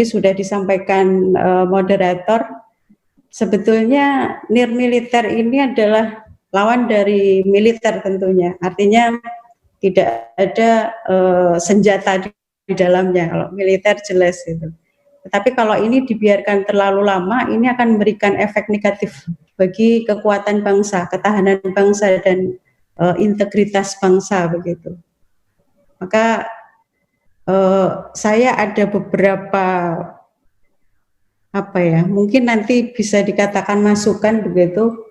sudah disampaikan moderator, sebetulnya nirmiliter ini adalah lawan dari militer tentunya. Artinya tidak ada senjata di dalamnya. Kalau militer jelas itu. Tetapi kalau ini dibiarkan terlalu lama, ini akan memberikan efek negatif bagi kekuatan bangsa, ketahanan bangsa dan integritas bangsa begitu. Maka saya ada beberapa mungkin nanti bisa dikatakan masukan begitu.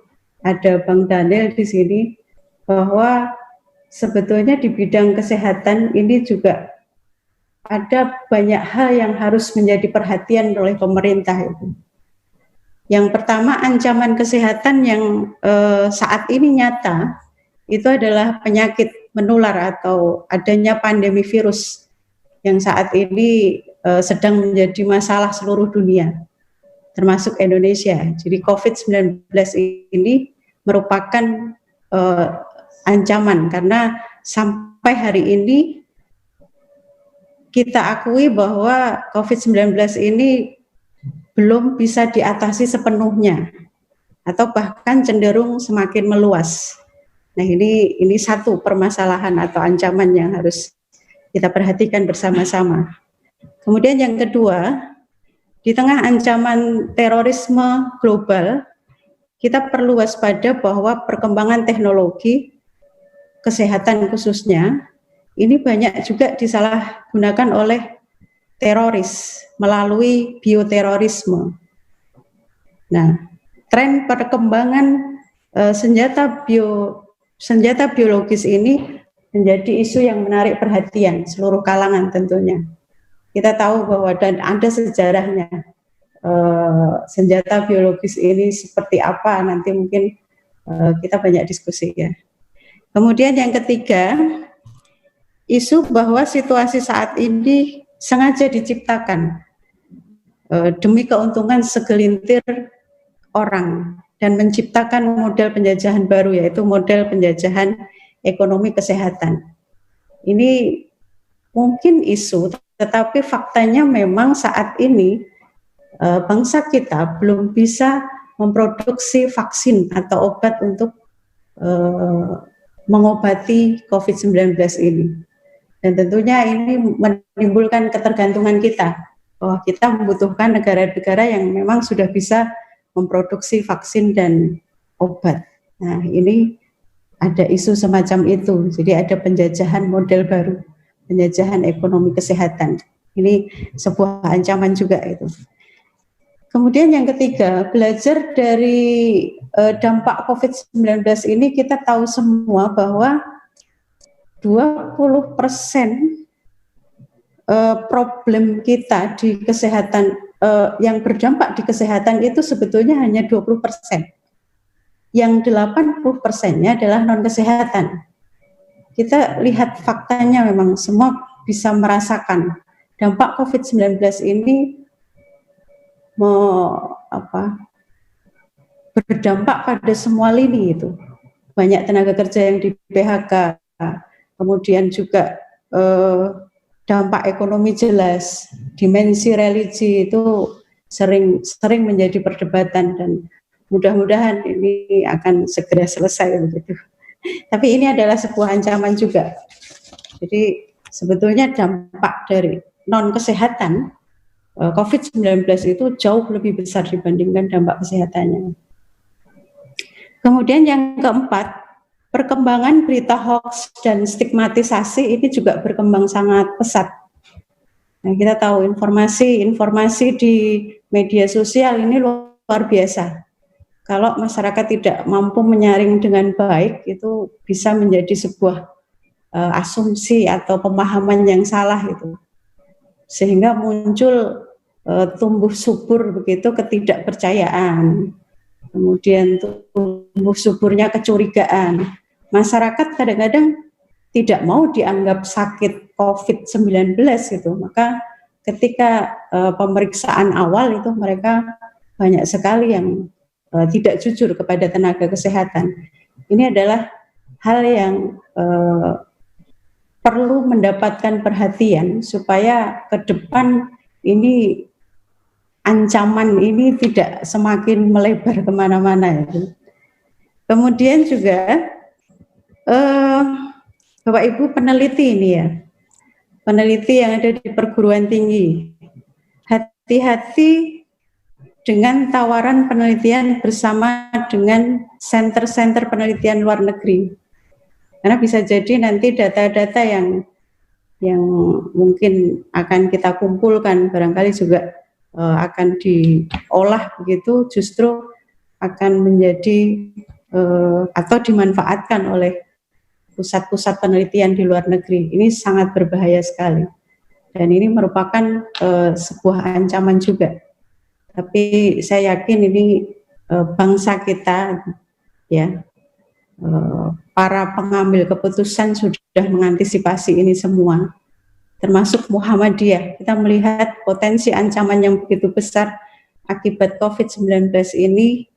Ada Bang Daniel di sini bahwa sebetulnya di bidang kesehatan ini juga ada banyak hal yang harus menjadi perhatian oleh pemerintah itu. Yang pertama, ancaman kesehatan yang saat ini nyata itu adalah penyakit menular atau adanya pandemi virus yang saat ini sedang menjadi masalah seluruh dunia, termasuk Indonesia. Jadi COVID-19 ini merupakan ancaman karena sampai hari ini kita akui bahwa COVID-19 ini belum bisa diatasi sepenuhnya atau bahkan cenderung semakin meluas. Nah, ini satu permasalahan atau ancaman yang harus kita perhatikan bersama-sama. Kemudian yang kedua, di tengah ancaman terorisme global, kita perlu waspada bahwa perkembangan teknologi kesehatan khususnya ini banyak juga disalahgunakan oleh teroris melalui bioterorisme. Nah, tren perkembangan senjata biologis ini menjadi isu yang menarik perhatian seluruh kalangan tentunya. Kita tahu bahwa dan ada sejarahnya senjata biologis ini seperti apa, nanti mungkin kita banyak diskusi ya. Kemudian yang ketiga, isu bahwa situasi saat ini sengaja diciptakan demi keuntungan segelintir orang dan menciptakan model penjajahan baru, yaitu model penjajahan ekonomi kesehatan. Ini mungkin isu, tetapi faktanya memang saat ini bangsa kita belum bisa memproduksi vaksin atau obat untuk mengobati COVID-19 ini. Dan tentunya ini menimbulkan ketergantungan kita, bahwa kita membutuhkan negara-negara yang memang sudah bisa memproduksi vaksin dan obat. Nah, ini ada isu semacam itu. Jadi ada penjajahan model baru, penjajahan ekonomi kesehatan. Ini sebuah ancaman juga itu. Kemudian yang ketiga, belajar dari dampak COVID-19 ini, kita tahu semua bahwa 20% problem kita di kesehatan yang berdampak di kesehatan itu sebetulnya hanya 20%. Yang 80%-nya adalah non-kesehatan. Kita lihat faktanya memang semua bisa merasakan dampak COVID-19 ini berdampak pada semua lini itu. Banyak tenaga kerja yang di PHK, kemudian juga dampak ekonomi jelas, dimensi religi itu sering menjadi perdebatan dan mudah-mudahan ini akan segera selesai begitu. Tapi ini adalah sebuah ancaman juga. Jadi sebetulnya dampak dari non kesehatan COVID-19 itu jauh lebih besar dibandingkan dampak kesehatannya. Kemudian yang keempat, perkembangan berita hoax dan stigmatisasi ini juga berkembang sangat pesat. Nah, kita tahu informasi di media sosial ini luar biasa. Kalau masyarakat tidak mampu menyaring dengan baik, itu bisa menjadi sebuah asumsi atau pemahaman yang salah itu. Sehingga muncul tumbuh subur begitu ketidakpercayaan. Kemudian tumbuh suburnya kecurigaan. Masyarakat kadang-kadang tidak mau dianggap sakit COVID-19 itu. Maka ketika pemeriksaan awal itu mereka banyak sekali yang tidak jujur kepada tenaga kesehatan. Ini adalah hal yang perlu mendapatkan perhatian supaya ke depan ini ancaman ini tidak semakin melebar kemana-mana. Kemudian juga Bapak Ibu peneliti ini ya, peneliti yang ada di perguruan tinggi, hati-hati dengan tawaran penelitian bersama dengan center-center penelitian luar negeri, karena bisa jadi nanti data-data yang mungkin akan kita kumpulkan barangkali juga akan diolah begitu, justru akan menjadi atau dimanfaatkan oleh pusat-pusat penelitian di luar negeri. Ini sangat berbahaya sekali, dan ini merupakan sebuah ancaman juga. Tapi saya yakin ini bangsa kita, ya, para pengambil keputusan sudah mengantisipasi ini semua, termasuk Muhammadiyah. Kita melihat potensi ancaman yang begitu besar akibat COVID-19 ini.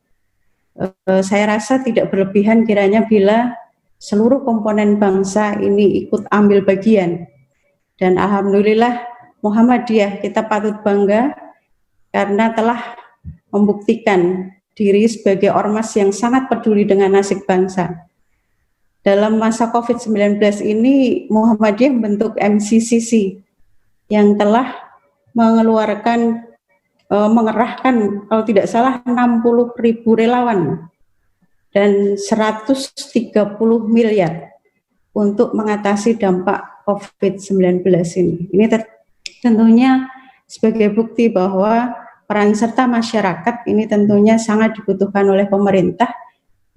Saya rasa tidak berlebihan kiranya bila seluruh komponen bangsa ini ikut ambil bagian. Dan alhamdulillah Muhammadiyah kita patut bangga karena telah membuktikan diri sebagai ormas yang sangat peduli dengan nasib bangsa. Dalam masa COVID-19 ini Muhammadiyah membentuk MCCC yang telah mengeluarkan mengerahkan kalau tidak salah 60.000 relawan dan 130 miliar untuk mengatasi dampak COVID-19 ini. Ini tentunya sebagai bukti bahwa peran serta masyarakat ini tentunya sangat dibutuhkan oleh pemerintah,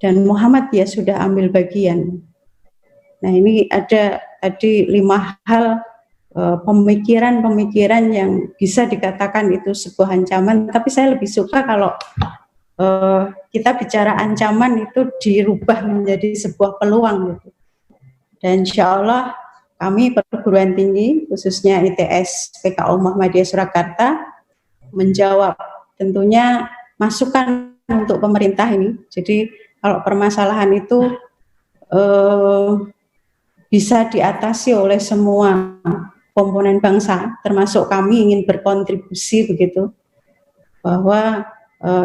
dan Muhammadiyah sudah ambil bagian. Nah, ini ada tadi 5 hal pemikiran-pemikiran yang bisa dikatakan itu sebuah ancaman, tapi saya lebih suka kalau kita bicara ancaman itu dirubah menjadi sebuah peluang gitu. Dan insya Allah kami perguruan tinggi khususnya ITS PKU Muhammadiyah Surakarta menjawab tentunya masukan untuk pemerintah ini. Jadi kalau permasalahan itu bisa diatasi oleh semua komponen bangsa, termasuk kami ingin berkontribusi begitu, bahwa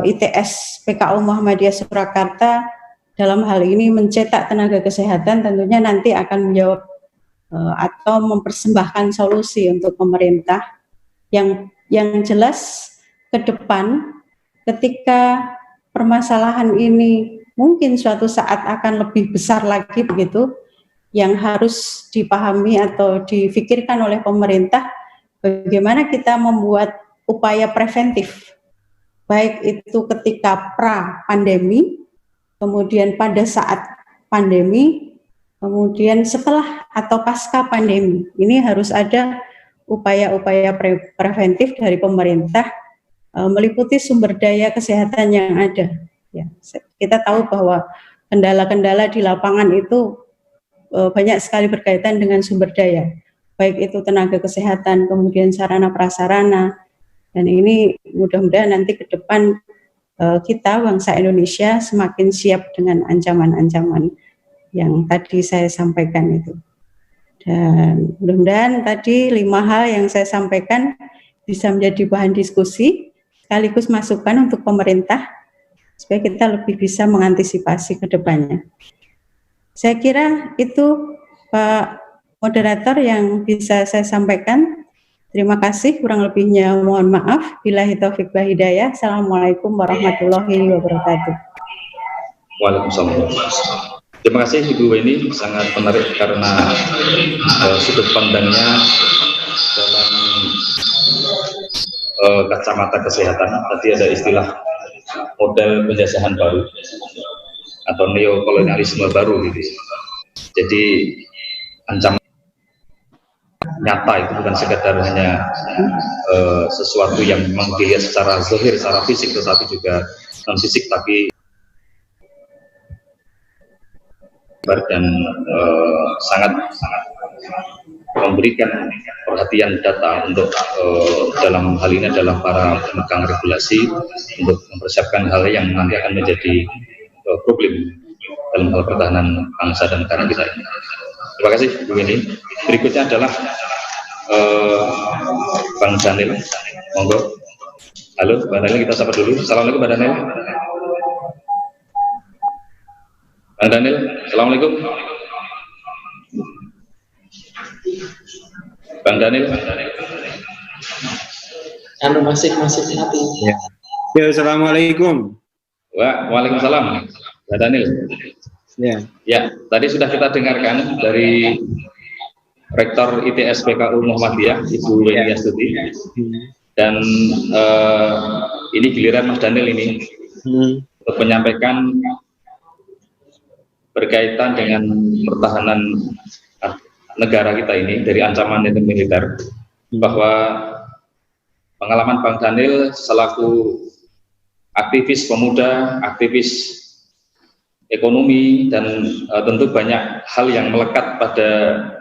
ITS PKU Muhammadiyah Surakarta dalam hal ini mencetak tenaga kesehatan tentunya nanti akan menjawab atau mempersembahkan solusi untuk pemerintah yang jelas ke depan ketika permasalahan ini mungkin suatu saat akan lebih besar lagi begitu, yang harus dipahami atau difikirkan oleh pemerintah bagaimana kita membuat upaya preventif, baik itu ketika pra-pandemi, kemudian pada saat pandemi, kemudian setelah atau pasca pandemi. Ini harus ada upaya-upaya preventif dari pemerintah meliputi sumber daya kesehatan yang ada. Ya, kita tahu bahwa kendala-kendala di lapangan itu banyak sekali berkaitan dengan sumber daya, baik itu tenaga kesehatan, kemudian sarana prasarana, dan ini mudah-mudahan nanti ke depan kita bangsa Indonesia semakin siap dengan ancaman-ancaman yang tadi saya sampaikan itu. Dan mudah-mudahan tadi 5 hal yang saya sampaikan bisa menjadi bahan diskusi sekaligus masukan untuk pemerintah supaya kita lebih bisa mengantisipasi ke depannya. Saya kira itu Pak Moderator yang bisa saya sampaikan. Terima kasih, kurang lebihnya mohon maaf. Billahi taufik wa hidayah. Assalamualaikum warahmatullahi wabarakatuh. Waalaikumsalam. Terima kasih Ibu Weni, sangat menarik karena sudut pandangnya dalam kacamata kesehatan. Tadi ada istilah model penjajahan baru atau neokolonialisme baru gitu. Jadi ancaman nyata itu bukan sekedar hanya sesuatu yang memang dilihat secara zahir, secara fisik, tetapi juga non fisik, tapi dan sangat memberikan perhatian data untuk dalam hal ini adalah para pemegang regulasi untuk mempersiapkan hal yang nanti akan menjadi problem dalam hal pertahanan bangsa dan negara kita ini. Terima kasih Bu Weni. Berikutnya adalah Bang Janil, monggo. Halo, Mbak Daniel, kita sapa dulu. Assalamualaikum, Mbak Daniel. Mbak Daniel, Assalamualaikum. Bang Daniel. Masih mati. Ya, assalamualaikum. Waalaikumsalam, Mbak Daniel. Ya, tadi sudah kita dengarkan dari Rektor ITS PKU Muhammadiyah, Ibu Weni Astuti. Dan ini giliran Mas Daniel ini untuk menyampaikan berkaitan dengan pertahanan negara kita ini dari ancaman militer, bahwa pengalaman Bang Daniel selaku aktivis pemuda, aktivis ekonomi, dan tentu banyak hal yang melekat pada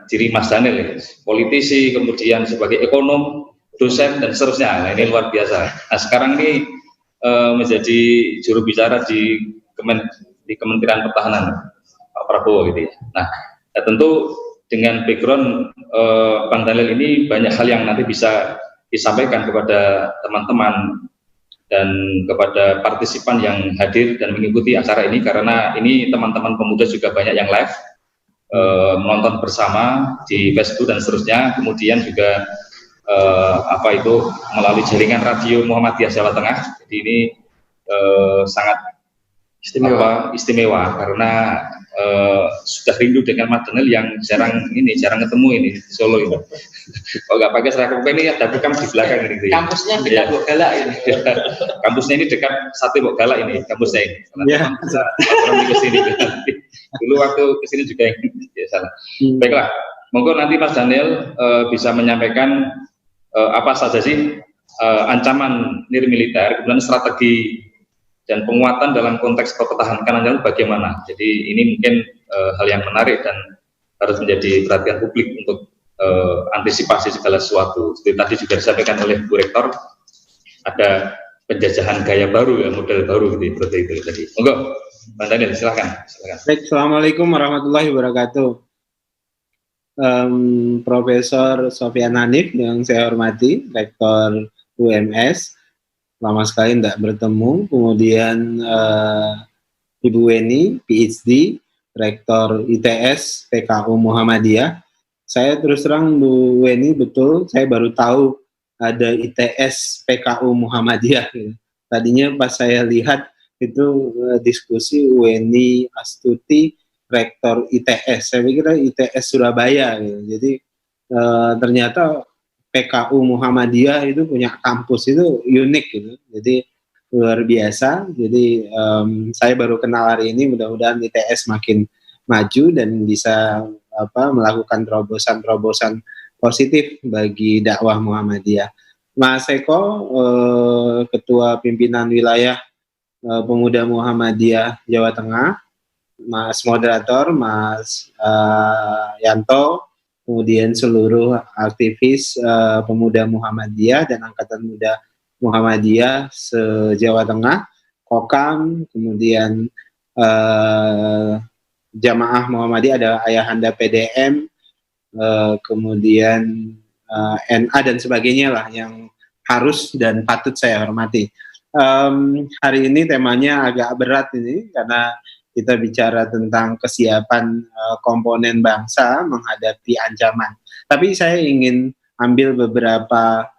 diri Mas Daniel, ya. Politisi, kemudian sebagai ekonom, dosen, dan seterusnya. Nah, ini luar biasa. Nah, sekarang ini menjadi juru bicara di Kementerian Pertahanan Pak Prabowo gitu ya. Nah, tentu dengan background Bang Daniel ini banyak hal yang nanti bisa disampaikan kepada teman-teman dan kepada partisipan yang hadir dan mengikuti acara ini, karena ini teman-teman pemuda juga banyak yang live menonton bersama di Facebook dan seterusnya, kemudian juga melalui jaringan radio Muhammadiyah Jawa Tengah. Jadi ini sangat istimewa karena sudah rindu dengan Mas Daniel yang jarang ketemu ini di Solo ini. Kalau nggak pakai seragam ini ada bekam di belakang ini. Kampusnya dekat Bok Galak ini. Kampusnya ini dekat Sate Bok Galak ini kampusnya ini. Karena orang ke sini. Dulu waktu ke sini juga yang salah. Baiklah, monggo nanti Mas Daniel bisa menyampaikan apa saja sih ancaman militer, kemudian strategi dan penguatan dalam konteks pertahanan nasional bagaimana. Jadi ini mungkin hal yang menarik dan harus menjadi perhatian publik untuk antisipasi segala sesuatu. Seperti tadi juga disampaikan oleh Bu Rektor, ada penjajahan gaya baru, ya, model baru gitu, seperti itu tadi. Monggo, Bang Daniel, silakan. Baik, assalamualaikum warahmatullahi wabarakatuh. Profesor Sofyan Hanif yang saya hormati, Rektor UMS. Lama sekali tidak bertemu. Kemudian Ibu Weni, PhD, Rektor ITS PKU Muhammadiyah. Saya terus terang Bu Weni, betul, saya baru tahu ada ITS PKU Muhammadiyah. Tadinya pas saya lihat itu diskusi Weni Astuti, Rektor ITS. Saya pikir ITS Surabaya. Jadi ternyata PKU Muhammadiyah itu punya kampus itu unik gitu, jadi luar biasa. Jadi saya baru kenal hari ini, mudah-mudahan ITS makin maju dan bisa melakukan terobosan-terobosan positif bagi dakwah Muhammadiyah. Mas Eko, Ketua Pimpinan Wilayah Pemuda Muhammadiyah Jawa Tengah, Mas Moderator, Mas Yanto, kemudian seluruh aktivis pemuda Muhammadiyah dan Angkatan Muda Muhammadiyah se-Jawa Tengah, Kokam, kemudian Jamaah Muhammadiyah, ada Ayahanda PDM, kemudian NA dan sebagainya lah yang harus dan patut saya hormati. Hari ini temanya agak berat ini karena kita bicara tentang kesiapan komponen bangsa menghadapi ancaman. Tapi saya ingin ambil beberapa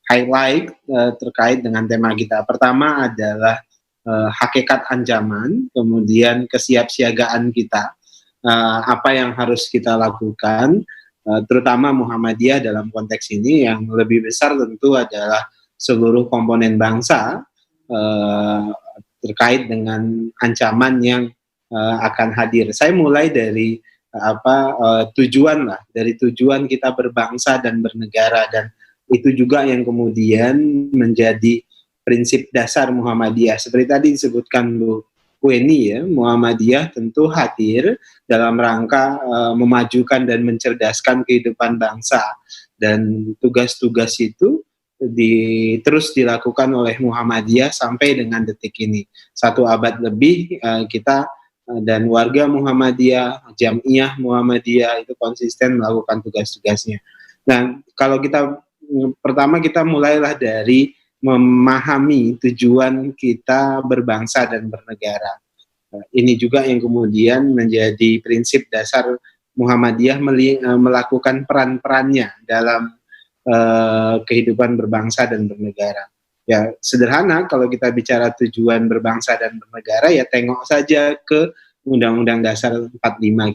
highlight terkait dengan tema kita. Pertama adalah hakikat ancaman, kemudian kesiapsiagaan kita, apa yang harus kita lakukan, terutama Muhammadiyah dalam konteks ini. Yang lebih besar tentu adalah seluruh komponen bangsa terkait dengan ancaman yang akan hadir. Saya mulai dari tujuan lah, dari tujuan kita berbangsa dan bernegara, dan itu juga yang kemudian menjadi prinsip dasar Muhammadiyah. Seperti tadi disebutkan Bu Weni ya, Muhammadiyah tentu hadir dalam rangka memajukan dan mencerdaskan kehidupan bangsa, dan tugas-tugas itu terus dilakukan oleh Muhammadiyah sampai dengan detik ini. 1 abad lebih kita dan warga Muhammadiyah, Jamiah Muhammadiyah itu konsisten melakukan tugas-tugasnya. Nah, kalau kita pertama kita mulailah dari memahami tujuan kita berbangsa dan bernegara. Ini juga yang kemudian menjadi prinsip dasar Muhammadiyah melakukan peran-perannya dalam kehidupan berbangsa dan bernegara. Ya, sederhana kalau kita bicara tujuan berbangsa dan bernegara, ya tengok saja ke Undang-Undang Dasar 45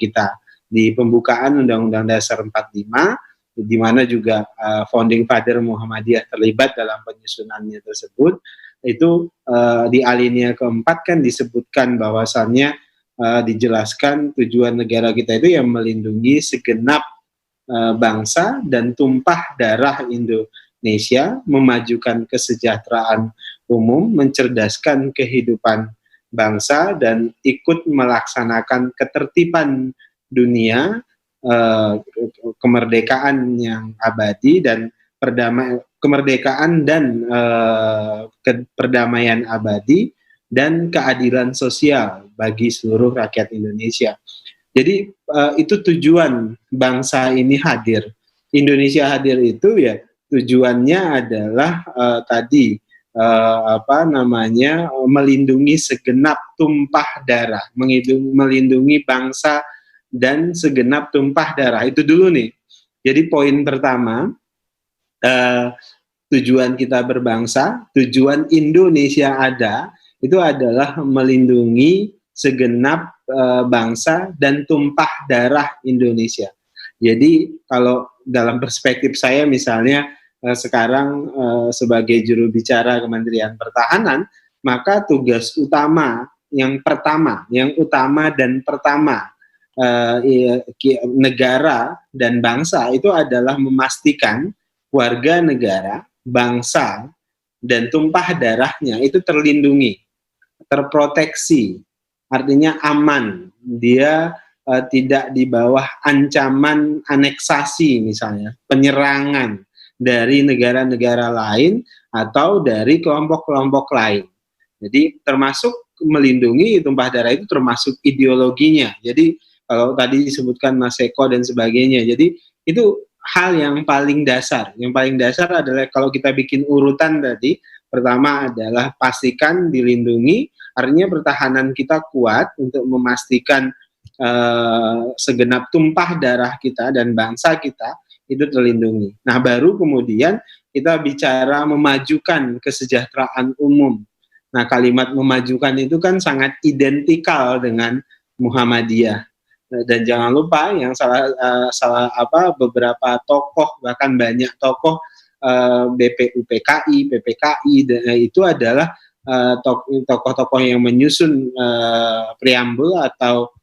kita. Di pembukaan Undang-Undang Dasar 45, di mana juga founding father Muhammadiyah terlibat dalam penyusunannya tersebut, itu di alinea keempat kan disebutkan bahwasannya dijelaskan tujuan negara kita itu yang melindungi segenap bangsa dan tumpah darah Indonesia, memajukan kesejahteraan umum, mencerdaskan kehidupan bangsa, dan ikut melaksanakan ketertiban dunia, kemerdekaan yang abadi dan kemerdekaan dan perdamaian abadi dan keadilan sosial bagi seluruh rakyat Indonesia. Jadi itu tujuan bangsa ini hadir. Indonesia hadir itu ya tujuannya adalah melindungi segenap tumpah darah, melindungi bangsa dan segenap tumpah darah. Itu dulu nih. Jadi poin pertama, tujuan kita berbangsa, tujuan Indonesia ada, itu adalah melindungi segenap bangsa dan tumpah darah Indonesia. Jadi kalau dalam perspektif saya misalnya sekarang sebagai juru bicara Kementerian Pertahanan, maka tugas utama yang utama dan pertama negara dan bangsa itu adalah memastikan warga negara, bangsa, dan tumpah darahnya itu terlindungi, terproteksi, artinya aman, dia tidak di bawah ancaman aneksasi misalnya, penyerangan dari negara-negara lain atau dari kelompok-kelompok lain. Jadi termasuk melindungi tumpah darah itu termasuk ideologinya. Jadi kalau tadi disebutkan Mas Eko dan sebagainya, jadi itu hal yang paling dasar. Yang paling dasar adalah kalau kita bikin urutan tadi, pertama adalah pastikan dilindungi, artinya pertahanan kita kuat untuk memastikan segenap tumpah darah kita dan bangsa kita itu terlindungi. Nah, baru kemudian kita bicara memajukan kesejahteraan umum. Nah, kalimat memajukan itu kan sangat identikal dengan Muhammadiyah. Dan jangan lupa yang beberapa tokoh, bahkan banyak tokoh BPUPKI, PPKI itu adalah tokoh-tokoh yang menyusun preambul atau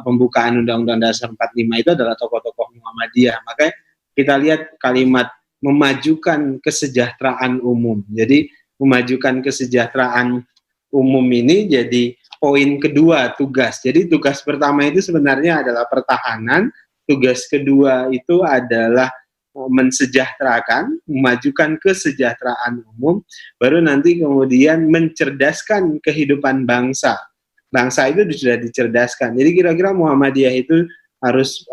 pembukaan Undang-Undang Dasar 45 itu adalah tokoh-tokoh Muhammadiyah. Makanya kita lihat kalimat memajukan kesejahteraan umum. Jadi memajukan kesejahteraan umum ini jadi poin kedua tugas. Jadi tugas pertama itu sebenarnya adalah pertahanan, tugas kedua itu adalah mensejahterakan, memajukan kesejahteraan umum, baru nanti kemudian mencerdaskan kehidupan bangsa. Bangsa itu sudah dicerdaskan. Jadi kira-kira Muhammadiyah itu harus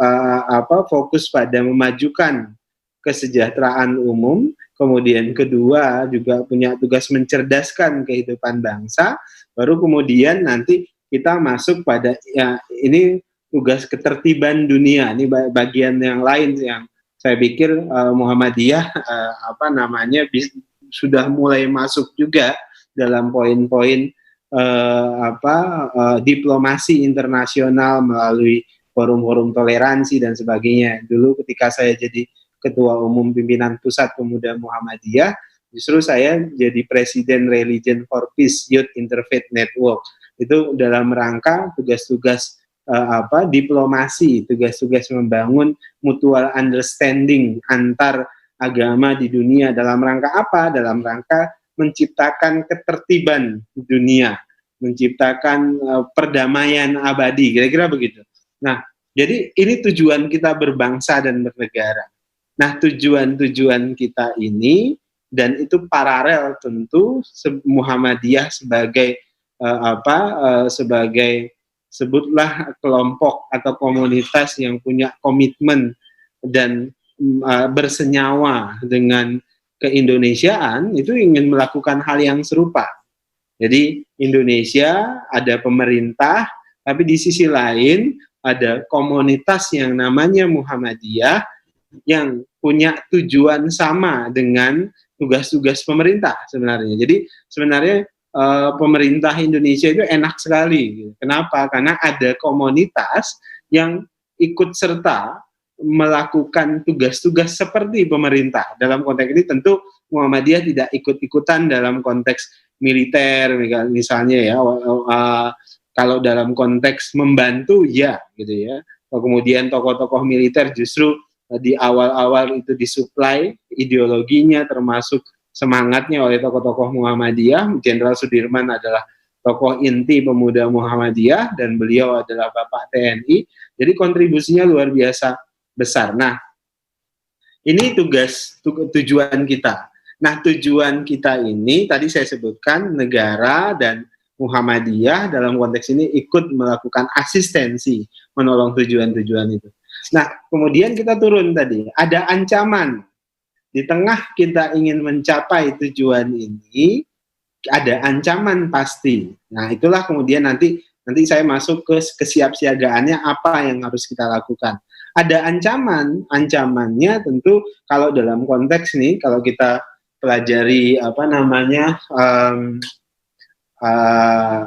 fokus pada memajukan kesejahteraan umum, kemudian kedua juga punya tugas mencerdaskan kehidupan bangsa, baru kemudian nanti kita masuk pada ini tugas ketertiban dunia. Ini bagian yang lain yang saya pikir Muhammadiyah sudah mulai masuk juga dalam poin-poin diplomasi internasional melalui forum-forum toleransi dan sebagainya. Dulu ketika saya jadi Ketua Umum Pimpinan Pusat Pemuda Muhammadiyah, justru saya jadi Presiden Religion for Peace Youth Interfaith Network. Itu dalam rangka tugas-tugas diplomasi, tugas-tugas membangun mutual understanding antar agama di dunia. Dalam rangka apa? Dalam rangka menciptakan ketertiban dunia, menciptakan perdamaian abadi, kira-kira begitu. Nah, jadi ini tujuan kita berbangsa dan bernegara. Nah, tujuan-tujuan kita ini, dan itu paralel tentu Muhammadiyah sebagai sebagai sebutlah kelompok atau komunitas yang punya komitmen dan bersenyawa dengan keindonesiaan itu ingin melakukan hal yang serupa. Jadi Indonesia ada pemerintah, tapi di sisi lain ada komunitas yang namanya Muhammadiyah yang punya tujuan sama dengan tugas-tugas pemerintah sebenarnya. Jadi sebenarnya pemerintah Indonesia itu enak sekali. Kenapa? Karena ada komunitas yang ikut serta melakukan tugas-tugas seperti pemerintah. Dalam konteks ini tentu Muhammadiyah tidak ikut-ikutan dalam konteks militer misalnya ya. Kalau dalam konteks membantu ya gitu ya. Kemudian tokoh-tokoh militer justru di awal-awal itu disuplai ideologinya termasuk semangatnya oleh tokoh-tokoh Muhammadiyah. Jenderal Sudirman adalah tokoh inti pemuda Muhammadiyah dan beliau adalah Bapak TNI. Jadi kontribusinya luar biasa besar. Nah, ini tujuan kita. Nah, tujuan kita ini tadi saya sebutkan negara dan Muhammadiyah dalam konteks ini ikut melakukan asistensi menolong tujuan-tujuan itu. Nah, kemudian kita turun tadi, ada ancaman. Di tengah kita ingin mencapai tujuan ini, ada ancaman pasti. Nah, itulah kemudian nanti saya masuk ke kesiapsiagaannya apa yang harus kita lakukan. Ada ancamannya tentu kalau dalam konteks nih, kalau kita pelajari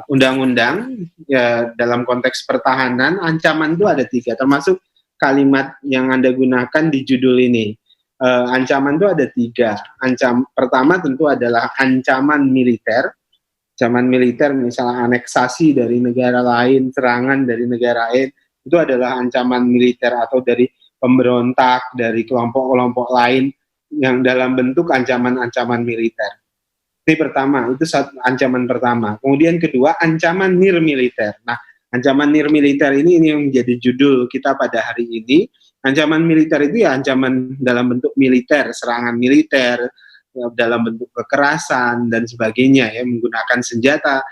undang-undang ya, dalam konteks pertahanan, ancaman itu ada 3, termasuk kalimat yang Anda gunakan di judul ini. Ancaman itu ada 3. Pertama tentu adalah ancaman militer. Ancaman militer misalnya aneksasi dari negara lain, serangan dari negara lain, itu adalah ancaman militer atau dari pemberontak, dari kelompok-kelompok lain yang dalam bentuk ancaman-ancaman militer. Ini pertama, itu ancaman pertama. Kemudian kedua, ancaman nirmiliter. Nah, ancaman nirmiliter ini yang menjadi judul kita pada hari ini. Ancaman militer itu ya ancaman dalam bentuk militer, serangan militer, dalam bentuk kekerasan dan sebagainya ya, menggunakan senjata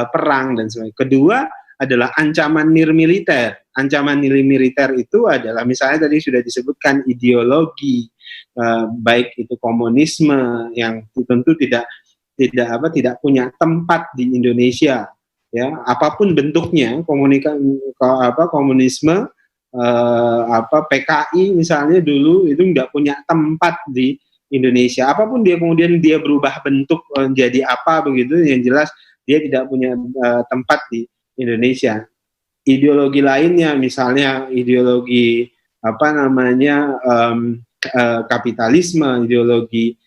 perang dan sebagainya. Kedua adalah ancaman nirmiliter. Ancaman nirmiliter itu adalah misalnya tadi sudah disebutkan ideologi, baik itu komunisme yang tentu tidak punya tempat di Indonesia ya, apapun bentuknya, komunisme, PKI misalnya dulu itu tidak punya tempat di Indonesia, apapun dia kemudian dia berubah bentuk menjadi apa begitu, yang jelas dia tidak punya tempat di Indonesia. Ideologi lainnya misalnya ideologi kapitalisme, ideologi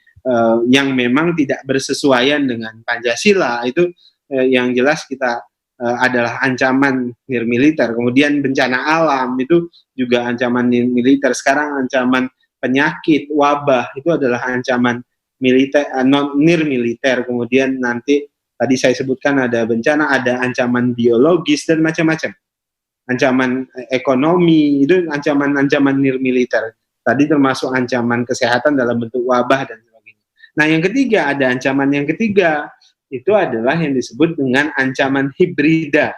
yang memang tidak bersesuaian dengan Pancasila, itu yang jelas kita adalah ancaman nirmiliter. Kemudian bencana alam itu juga ancaman nirmiliter. Sekarang ancaman penyakit, wabah itu adalah ancaman militer, non nirmiliter. Kemudian nanti tadi saya sebutkan ada bencana, ada ancaman biologis dan macam-macam. Ancaman ekonomi itu ancaman-ancaman nirmiliter. Tadi termasuk ancaman kesehatan dalam bentuk wabah dan sebagainya. Nah, yang ketiga, ada ancaman yang ketiga, itu adalah yang disebut dengan ancaman hibrida.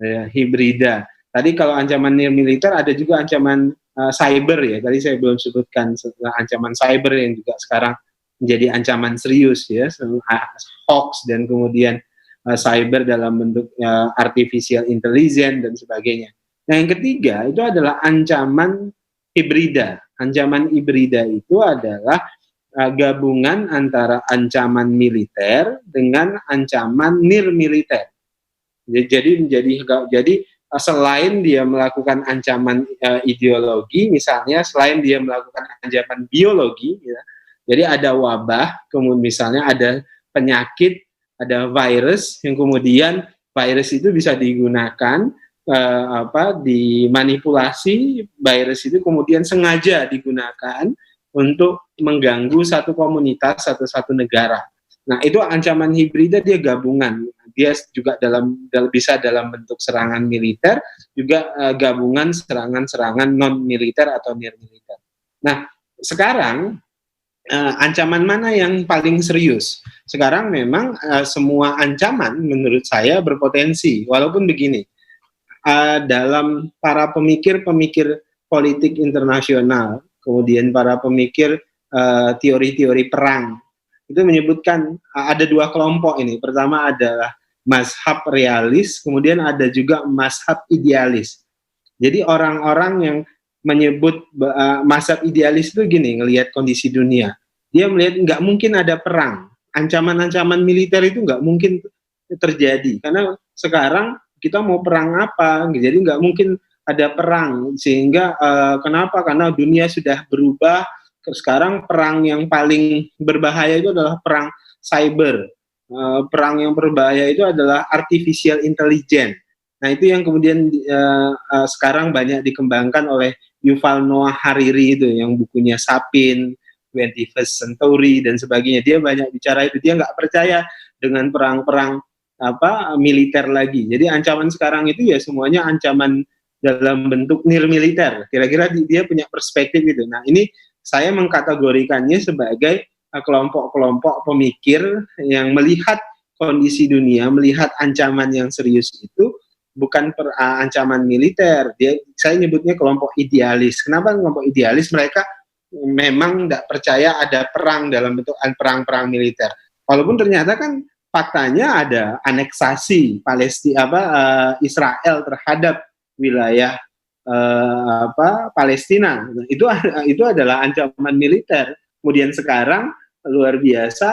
Ya, hibrida. Tadi kalau ancaman nirmiliter ada juga ancaman cyber ya. Tadi saya belum sebutkan ancaman cyber yang juga sekarang menjadi ancaman serius ya, hoax dan kemudian cyber dalam bentuk artificial intelligence dan sebagainya. Nah, yang ketiga itu adalah ancaman hibrida. Ancaman hibrida itu adalah gabungan antara ancaman militer dengan ancaman nirmiliter. Jadi selain dia melakukan ancaman ideologi, misalnya selain dia melakukan ancaman biologi, ya, jadi ada wabah, kemudian misalnya ada penyakit, ada virus, yang kemudian virus itu bisa digunakan dimanipulasi, virus itu kemudian sengaja digunakan untuk mengganggu satu komunitas, satu negara. Nah, itu ancaman hibrida, dia gabungan. Dia juga bisa dalam bentuk serangan militer, juga gabungan serangan-serangan non-militer atau nirmiliter. Nah, sekarang ancaman mana yang paling serius? Sekarang memang semua ancaman menurut saya berpotensi, walaupun begini, dalam para pemikir-pemikir politik internasional, kemudian para pemikir teori-teori perang itu menyebutkan ada dua kelompok ini. Pertama adalah mazhab realis, kemudian ada juga mazhab idealis. Jadi orang-orang yang menyebut mazhab idealis itu gini, ngelihat kondisi dunia. Dia melihat nggak mungkin ada perang. Ancaman-ancaman militer itu nggak mungkin terjadi. Karena sekarang kita mau perang apa? Jadi nggak mungkin ada perang. Sehingga kenapa? Karena dunia sudah berubah. Sekarang perang yang paling berbahaya itu adalah perang cyber. Perang yang berbahaya itu adalah artificial intelligence. Nah, itu yang kemudian sekarang banyak dikembangkan oleh Yuval Noah Harari itu, yang bukunya Sapin, 21st Century dan sebagainya. Dia banyak bicara itu. Dia nggak percaya dengan perang-perang militer lagi. Jadi ancaman sekarang itu ya semuanya ancaman dalam bentuk nir militer. Kira-kira dia punya perspektif itu. Nah, ini saya mengkategorikannya sebagai kelompok-kelompok pemikir yang melihat kondisi dunia, melihat ancaman yang serius itu bukan ancaman militer. Saya nyebutnya kelompok idealis. Kenapa kelompok idealis? Mereka memang tidak percaya ada perang dalam bentuk perang-perang militer. Walaupun ternyata kan faktanya ada aneksasi Israel terhadap wilayah Palestina. Itu adalah ancaman militer. Kemudian sekarang luar biasa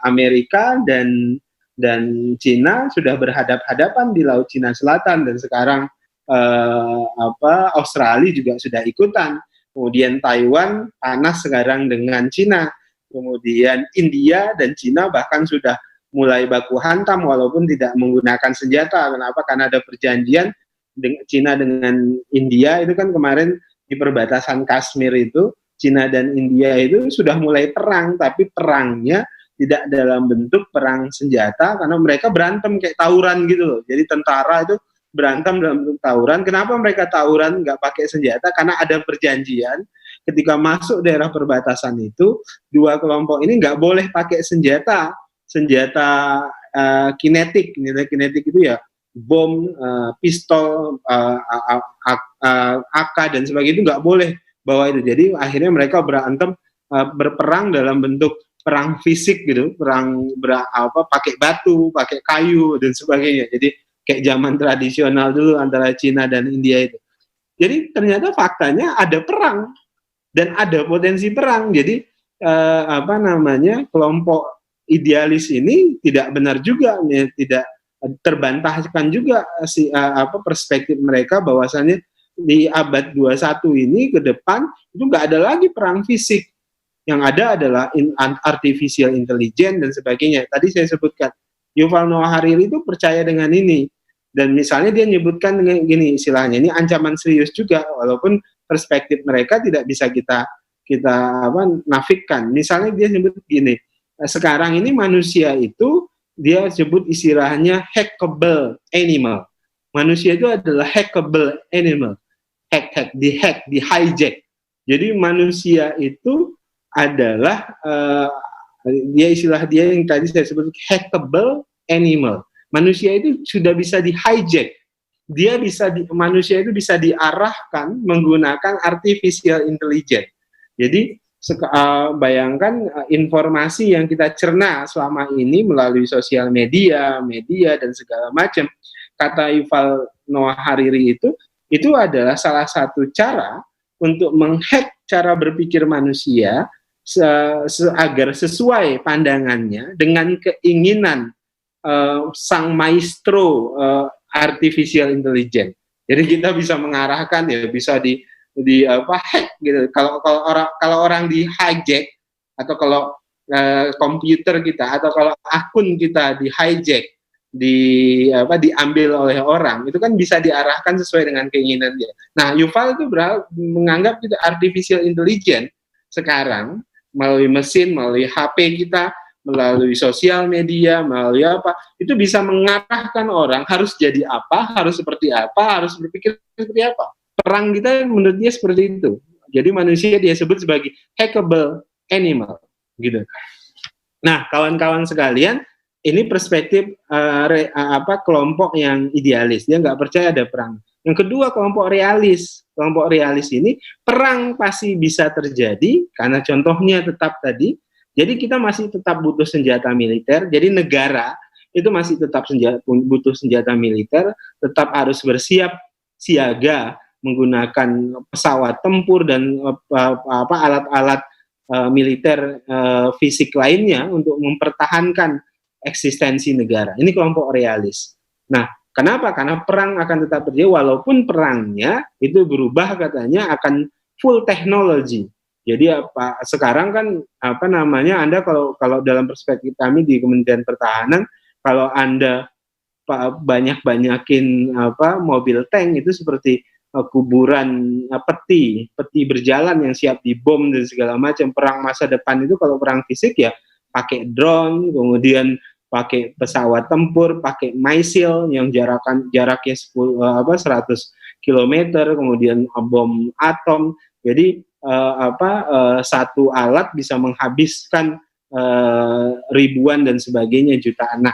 Amerika dan Cina sudah berhadap-hadapan di Laut Cina Selatan, dan sekarang Australia juga sudah ikutan. Kemudian Taiwan panas sekarang dengan Cina. Kemudian India dan Cina bahkan sudah mulai baku hantam walaupun tidak menggunakan senjata. Kenapa? Karena ada perjanjian Cina dengan India itu kan kemarin di perbatasan Kashmir itu, Cina dan India itu sudah mulai perang, tapi perangnya tidak dalam bentuk perang senjata karena mereka berantem kayak tawuran gitu loh. Jadi tentara itu berantem dalam bentuk tawuran. Kenapa mereka tawuran nggak pakai senjata? Karena ada perjanjian ketika masuk daerah perbatasan itu, dua kelompok ini nggak boleh pakai senjata kinetik. Kinetik itu ya bom, pistol, AK dan sebagainya, itu nggak boleh bawa itu. Jadi akhirnya mereka berantem, berperang dalam bentuk perang fisik gitu, pakai batu, pakai kayu dan sebagainya. Jadi kayak zaman tradisional dulu antara Cina dan India itu. Jadi ternyata faktanya ada perang dan ada potensi perang. Jadi kelompok idealis ini tidak benar juga, tidak terbantahkan juga perspektif mereka bahwasannya di abad 21 ini ke depan itu nggak ada lagi perang fisik, yang ada adalah artificial intelligence dan sebagainya. Tadi saya sebutkan Yuval Noah Harari itu percaya dengan ini, dan misalnya dia menyebutkan dengan gini istilahnya, ini ancaman serius juga walaupun perspektif mereka tidak bisa kita nafikan. Misalnya dia sebut gini, sekarang ini manusia itu dia sebut istilahnya hackable animal. Manusia itu adalah hackable animal. Di hijack. Jadi manusia itu adalah istilah dia yang tadi saya sebut hackable animal. Manusia itu sudah bisa di hijack. Manusia itu bisa diarahkan menggunakan artificial intelligence. Jadi bayangkan informasi yang kita cerna selama ini melalui sosial media dan segala macam. Kata Yuval Noah Harari itu adalah salah satu cara untuk menghack cara berpikir manusia agar sesuai pandangannya dengan keinginan sang maestro artificial intelligence. Jadi kita bisa mengarahkan, ya bisa hack gitu. Kalau orang di hijack, atau kalau komputer kita atau kalau akun kita di hijack, diambil oleh orang, itu kan bisa diarahkan sesuai dengan keinginan dia. Nah, Yuval itu menganggap itu artificial intelligence sekarang melalui mesin, melalui HP kita, melalui sosial media, melalui itu bisa mengarahkan orang harus jadi apa, harus seperti apa, harus berpikir seperti apa. Perang kita menurut dia seperti itu. Jadi manusia dia sebut sebagai hackable animal, gitu. Nah, kawan-kawan sekalian, ini perspektif kelompok yang idealis. Dia nggak percaya ada perang. Yang kedua, kelompok realis. Kelompok realis ini perang pasti bisa terjadi karena contohnya tetap tadi. Jadi kita masih tetap butuh senjata militer. Jadi negara itu masih tetap butuh senjata militer, tetap harus bersiap siaga menggunakan pesawat tempur dan alat-alat militer fisik lainnya untuk mempertahankan eksistensi negara. Ini kelompok realis. Nah, kenapa? Karena perang akan tetap terjadi walaupun perangnya itu berubah katanya akan full teknologi. Jadi sekarang kan Anda kalau dalam perspektif kami di Kementerian Pertahanan, kalau Anda banyakin mobil tank itu seperti kuburan peti berjalan yang siap dibom dan segala macam. Perang masa depan itu kalau perang fisik ya pakai drone, kemudian pakai pesawat tempur, pakai missile yang jaraknya 100 km, kemudian bom atom. Jadi satu alat bisa menghabiskan ribuan dan sebagainya jutaan. Nah,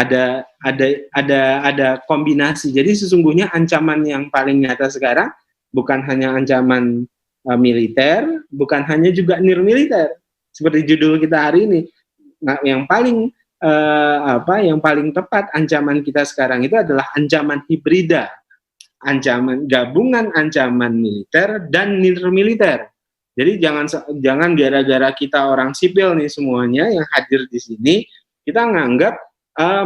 ada kombinasi. Jadi sesungguhnya ancaman yang paling nyata sekarang bukan hanya ancaman militer, bukan hanya juga nirmiliter. Seperti judul kita hari ini. Nah, yang paling tepat ancaman kita sekarang itu adalah ancaman hibrida, ancaman gabungan ancaman militer dan nirmiliter. Jadi jangan gara-gara kita orang sipil nih semuanya yang hadir di sini kita nganggap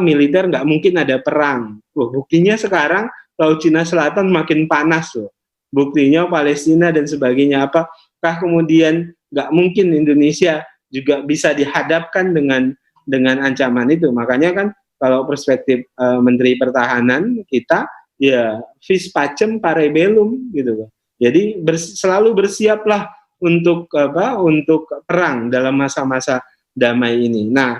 militer nggak mungkin ada perang. Buktinya sekarang Laut Cina Selatan makin panas loh. Buktinya Palestina dan sebagainya. Apakah kemudian nggak mungkin Indonesia juga bisa dihadapkan dengan ancaman itu? Makanya kan kalau perspektif Menteri Pertahanan kita ya vis pacem pare bellum gitu. Jadi selalu bersiaplah untuk perang dalam masa-masa damai ini. Nah,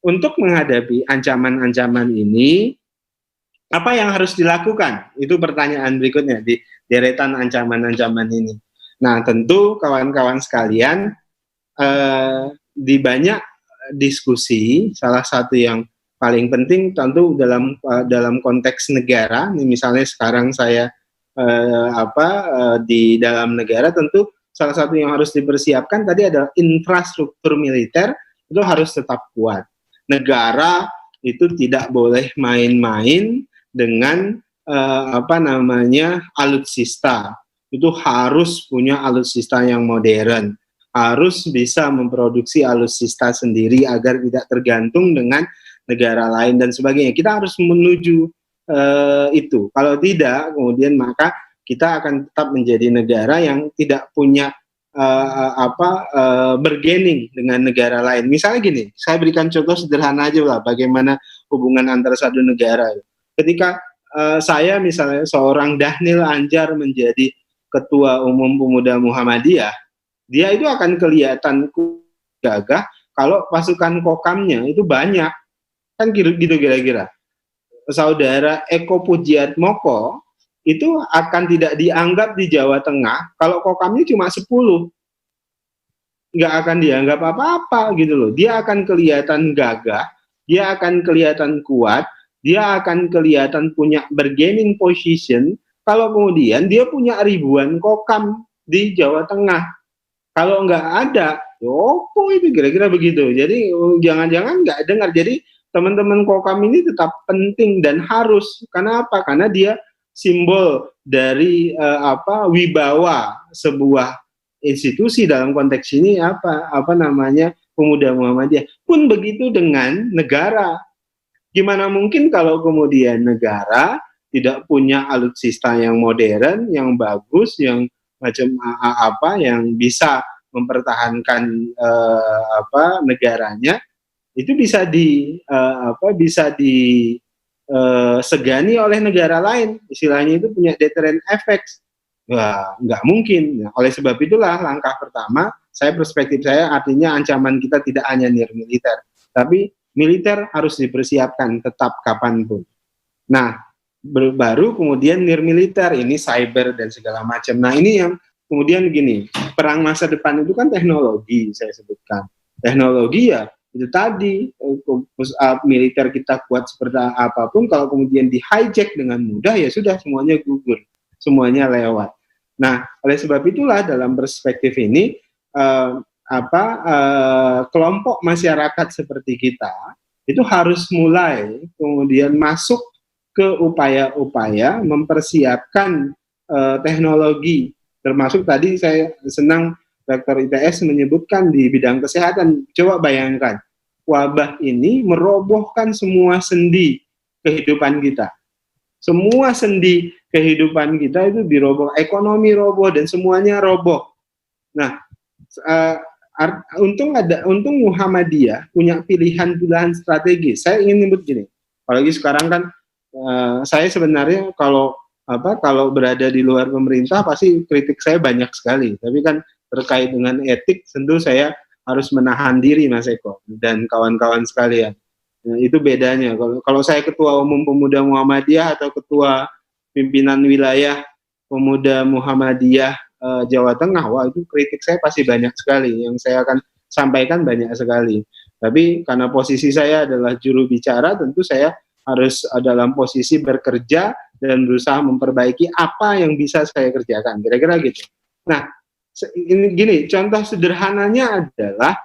untuk menghadapi ancaman-ancaman ini, apa yang harus dilakukan? Itu pertanyaan berikutnya di deretan ancaman-ancaman ini. Nah, tentu kawan-kawan sekalian, di banyak diskusi, salah satu yang paling penting tentu dalam konteks negara, misalnya sekarang saya di dalam negara, tentu salah satu yang harus dipersiapkan tadi adalah infrastruktur militer itu harus tetap kuat. Negara itu tidak boleh main-main dengan alutsista. Itu harus punya alutsista yang modern, harus bisa memproduksi alutsista sendiri agar tidak tergantung dengan negara lain dan sebagainya. Kita harus menuju itu. Kalau tidak, kemudian maka kita akan tetap menjadi negara yang tidak punya bergening dengan negara lain. Misalnya gini, saya berikan contoh sederhana aja lah, bagaimana hubungan antara satu negara. Ketika saya misalnya seorang Dhanil Anjar menjadi Ketua Umum Pemuda Muhammadiyah, dia itu akan kelihatan gagah kalau pasukan kokamnya itu banyak. Kan gitu kira-kira. Saudara Eko Pujiatmoko itu akan tidak dianggap di Jawa Tengah kalau kokamnya cuma 10. Nggak akan dianggap apa-apa gitu loh. Dia akan kelihatan gagah, dia akan kelihatan kuat, dia akan kelihatan punya bargaining position kalau kemudian dia punya ribuan kokam di Jawa Tengah. Kalau nggak ada, itu kira-kira begitu. Jadi jangan-jangan nggak dengar. Jadi teman-teman kokam ini tetap penting dan harus. Karena apa? Karena dia simbol dari wibawa sebuah institusi dalam konteks ini Pemuda Muhammadiyah. Pun begitu dengan negara. Gimana mungkin kalau kemudian negara tidak punya alutsista yang modern, yang bagus, yang yang bisa mempertahankan negaranya, itu bisa segani oleh negara lain, istilahnya itu punya deterrent effects. Wah, nggak mungkin. Nah, oleh sebab itulah langkah pertama, perspektif saya artinya ancaman kita tidak hanya nirmiliter, tapi militer harus dipersiapkan tetap kapanpun. Nah, baru kemudian nirmiliter, ini cyber dan segala macam. Nah, ini yang kemudian begini, perang masa depan itu kan teknologi, saya sebutkan. Teknologi ya itu tadi militer kita kuat seperti apapun, kalau kemudian di hijack dengan mudah ya sudah semuanya gugur, semuanya lewat. Nah, oleh sebab itulah dalam perspektif ini kelompok masyarakat seperti kita itu harus mulai kemudian masuk ke upaya-upaya mempersiapkan teknologi, termasuk tadi saya senang Rektor ITS menyebutkan di bidang kesehatan. Coba bayangkan, wabah ini merobohkan semua sendi kehidupan kita. Semua sendi kehidupan kita itu diroboh, ekonomi roboh dan semuanya roboh. Nah, untung Muhammadiyah punya pilihan-pilihan strategis. Saya ingin nyebut gini, apalagi sekarang kan saya sebenarnya kalau berada di luar pemerintah pasti kritik saya banyak sekali, tapi kan terkait dengan etik tentu saya harus menahan diri, Mas Eko dan kawan-kawan sekalian. Nah, itu bedanya. Kalau saya ketua umum Pemuda Muhammadiyah atau ketua pimpinan wilayah Pemuda Muhammadiyah Jawa Tengah, wah itu kritik saya pasti banyak sekali, yang saya akan sampaikan banyak sekali. Tapi karena posisi saya adalah juru bicara, tentu saya harus dalam posisi bekerja dan berusaha memperbaiki apa yang bisa saya kerjakan, kira-kira gitu. Nah, ini gini, contoh sederhananya adalah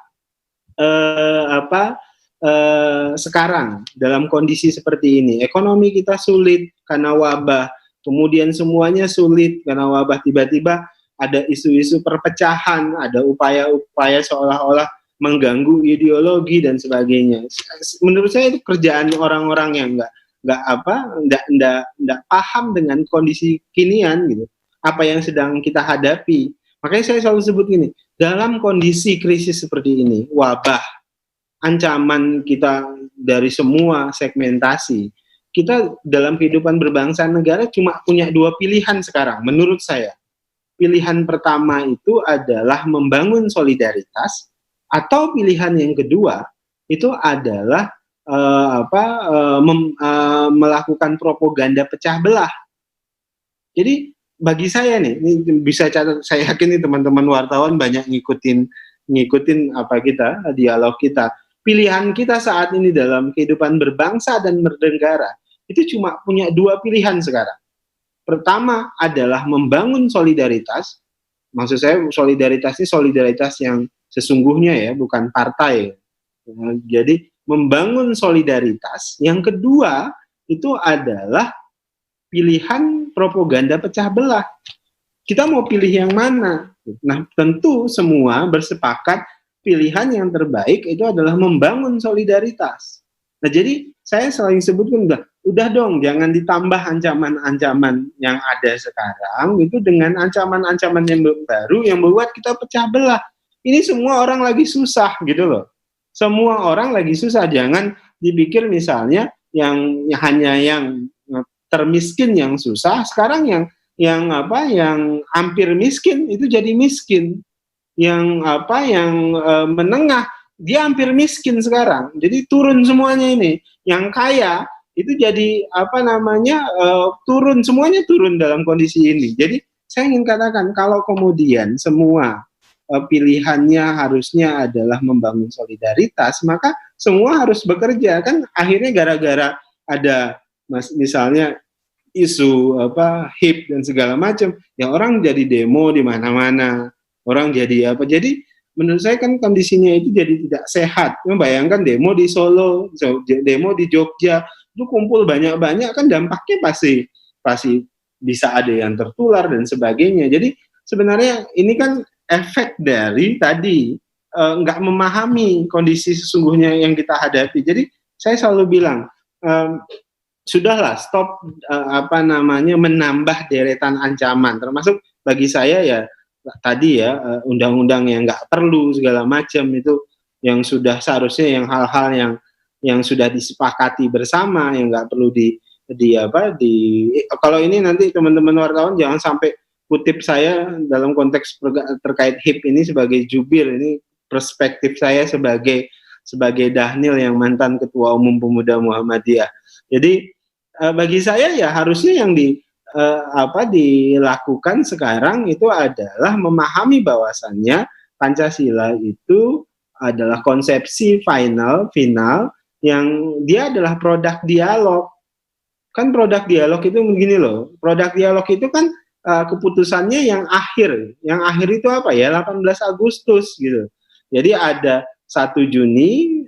sekarang dalam kondisi seperti ini, ekonomi kita sulit karena wabah, kemudian semuanya sulit karena wabah, tiba-tiba ada isu-isu perpecahan, ada upaya-upaya seolah-olah mengganggu ideologi dan sebagainya. Menurut saya itu kerjaan orang-orang yang nggak paham dengan kondisi kinian gitu, apa yang sedang kita hadapi. Makanya saya selalu sebut gini, dalam kondisi krisis seperti ini, wabah, ancaman kita dari semua segmentasi, kita dalam kehidupan berbangsa negara cuma punya dua pilihan sekarang, menurut saya. Pilihan pertama itu adalah membangun solidaritas, atau pilihan yang kedua itu adalah melakukan propaganda pecah belah. Jadi bagi saya nih, ini bisa catat, saya yakin nih teman-teman wartawan banyak ngikutin dialog kita. Pilihan kita saat ini dalam kehidupan berbangsa dan bernegara itu cuma punya dua pilihan sekarang. Pertama adalah membangun solidaritas. Maksud saya solidaritas ini solidaritas yang sesungguhnya ya, bukan partai. Jadi membangun solidaritas. Yang kedua itu adalah pilihan propaganda pecah belah. Kita mau pilih yang mana? Nah, tentu semua bersepakat pilihan yang terbaik itu adalah membangun solidaritas. Nah, jadi saya selalu sebutkan udah dong, jangan ditambah ancaman-ancaman yang ada sekarang itu dengan ancaman-ancaman yang baru yang membuat kita pecah belah. Ini semua orang lagi susah gitu loh. Semua orang lagi susah. Jangan dipikir misalnya yang hanya yang termiskin yang susah, sekarang yang hampir miskin itu jadi miskin. Yang menengah dia hampir miskin sekarang. Jadi turun semuanya ini. Yang kaya itu jadi turun, semuanya turun dalam kondisi ini. Jadi saya ingin katakan kalau kemudian semua pilihannya harusnya adalah membangun solidaritas, maka semua harus bekerja. Kan akhirnya gara-gara ada misalnya isu HIP dan segala macam, ya orang jadi demo di mana-mana, orang jadi jadi menurut saya kan kondisinya itu jadi tidak sehat. Bayangkan demo di Solo, demo di Jogja, itu kumpul banyak-banyak, kan dampaknya pasti bisa ada yang tertular dan sebagainya. Jadi sebenarnya ini kan efek dari tadi nggak memahami kondisi sesungguhnya yang kita hadapi. Jadi saya selalu bilang sudahlah, stop menambah deretan ancaman, termasuk bagi saya ya tadi ya undang-undang yang nggak perlu segala macam itu, yang sudah seharusnya yang hal-hal yang sudah disepakati bersama, yang nggak perlu kalau ini nanti teman-teman wartawan jangan sampai kutip saya dalam konteks terkait HIP ini sebagai jubir, ini perspektif saya sebagai Dhanil yang mantan Ketua Umum Pemuda Muhammadiyah. Jadi bagi saya ya harusnya yang dilakukan sekarang itu adalah memahami bahwasannya Pancasila itu adalah konsepsi final yang dia adalah produk dialog. Kan produk dialog itu begini loh, produk dialog itu kan keputusannya yang akhir itu apa ya, 18 Agustus gitu. Jadi ada 1 Juni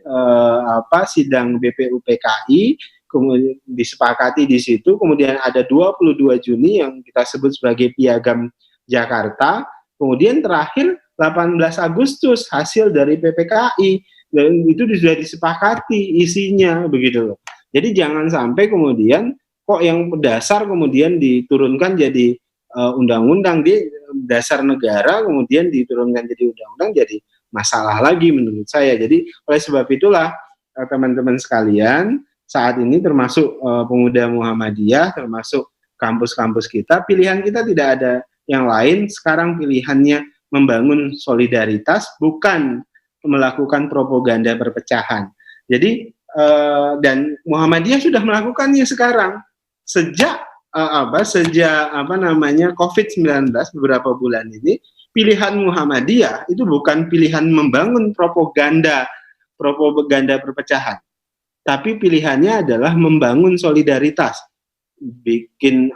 sidang BPUPKI, kemudian disepakati di situ, kemudian ada 22 Juni yang kita sebut sebagai Piagam Jakarta, kemudian terakhir 18 Agustus hasil dari PPKI, dan itu sudah disepakati isinya begitu loh. Jadi jangan sampai kemudian kok yang dasar kemudian diturunkan jadi undang-undang, di dasar negara kemudian diturunkan jadi undang-undang, jadi masalah lagi menurut saya. Jadi oleh sebab itulah teman-teman sekalian, saat ini termasuk pemuda Muhammadiyah, termasuk kampus-kampus kita, pilihan kita tidak ada yang lain. Sekarang pilihannya membangun solidaritas, bukan melakukan propaganda perpecahan. Jadi dan Muhammadiyah sudah melakukannya sekarang sejak COVID-19 beberapa bulan ini. Pilihan Muhammadiyah itu bukan pilihan membangun propaganda perpecahan, tapi pilihannya adalah membangun solidaritas, bikin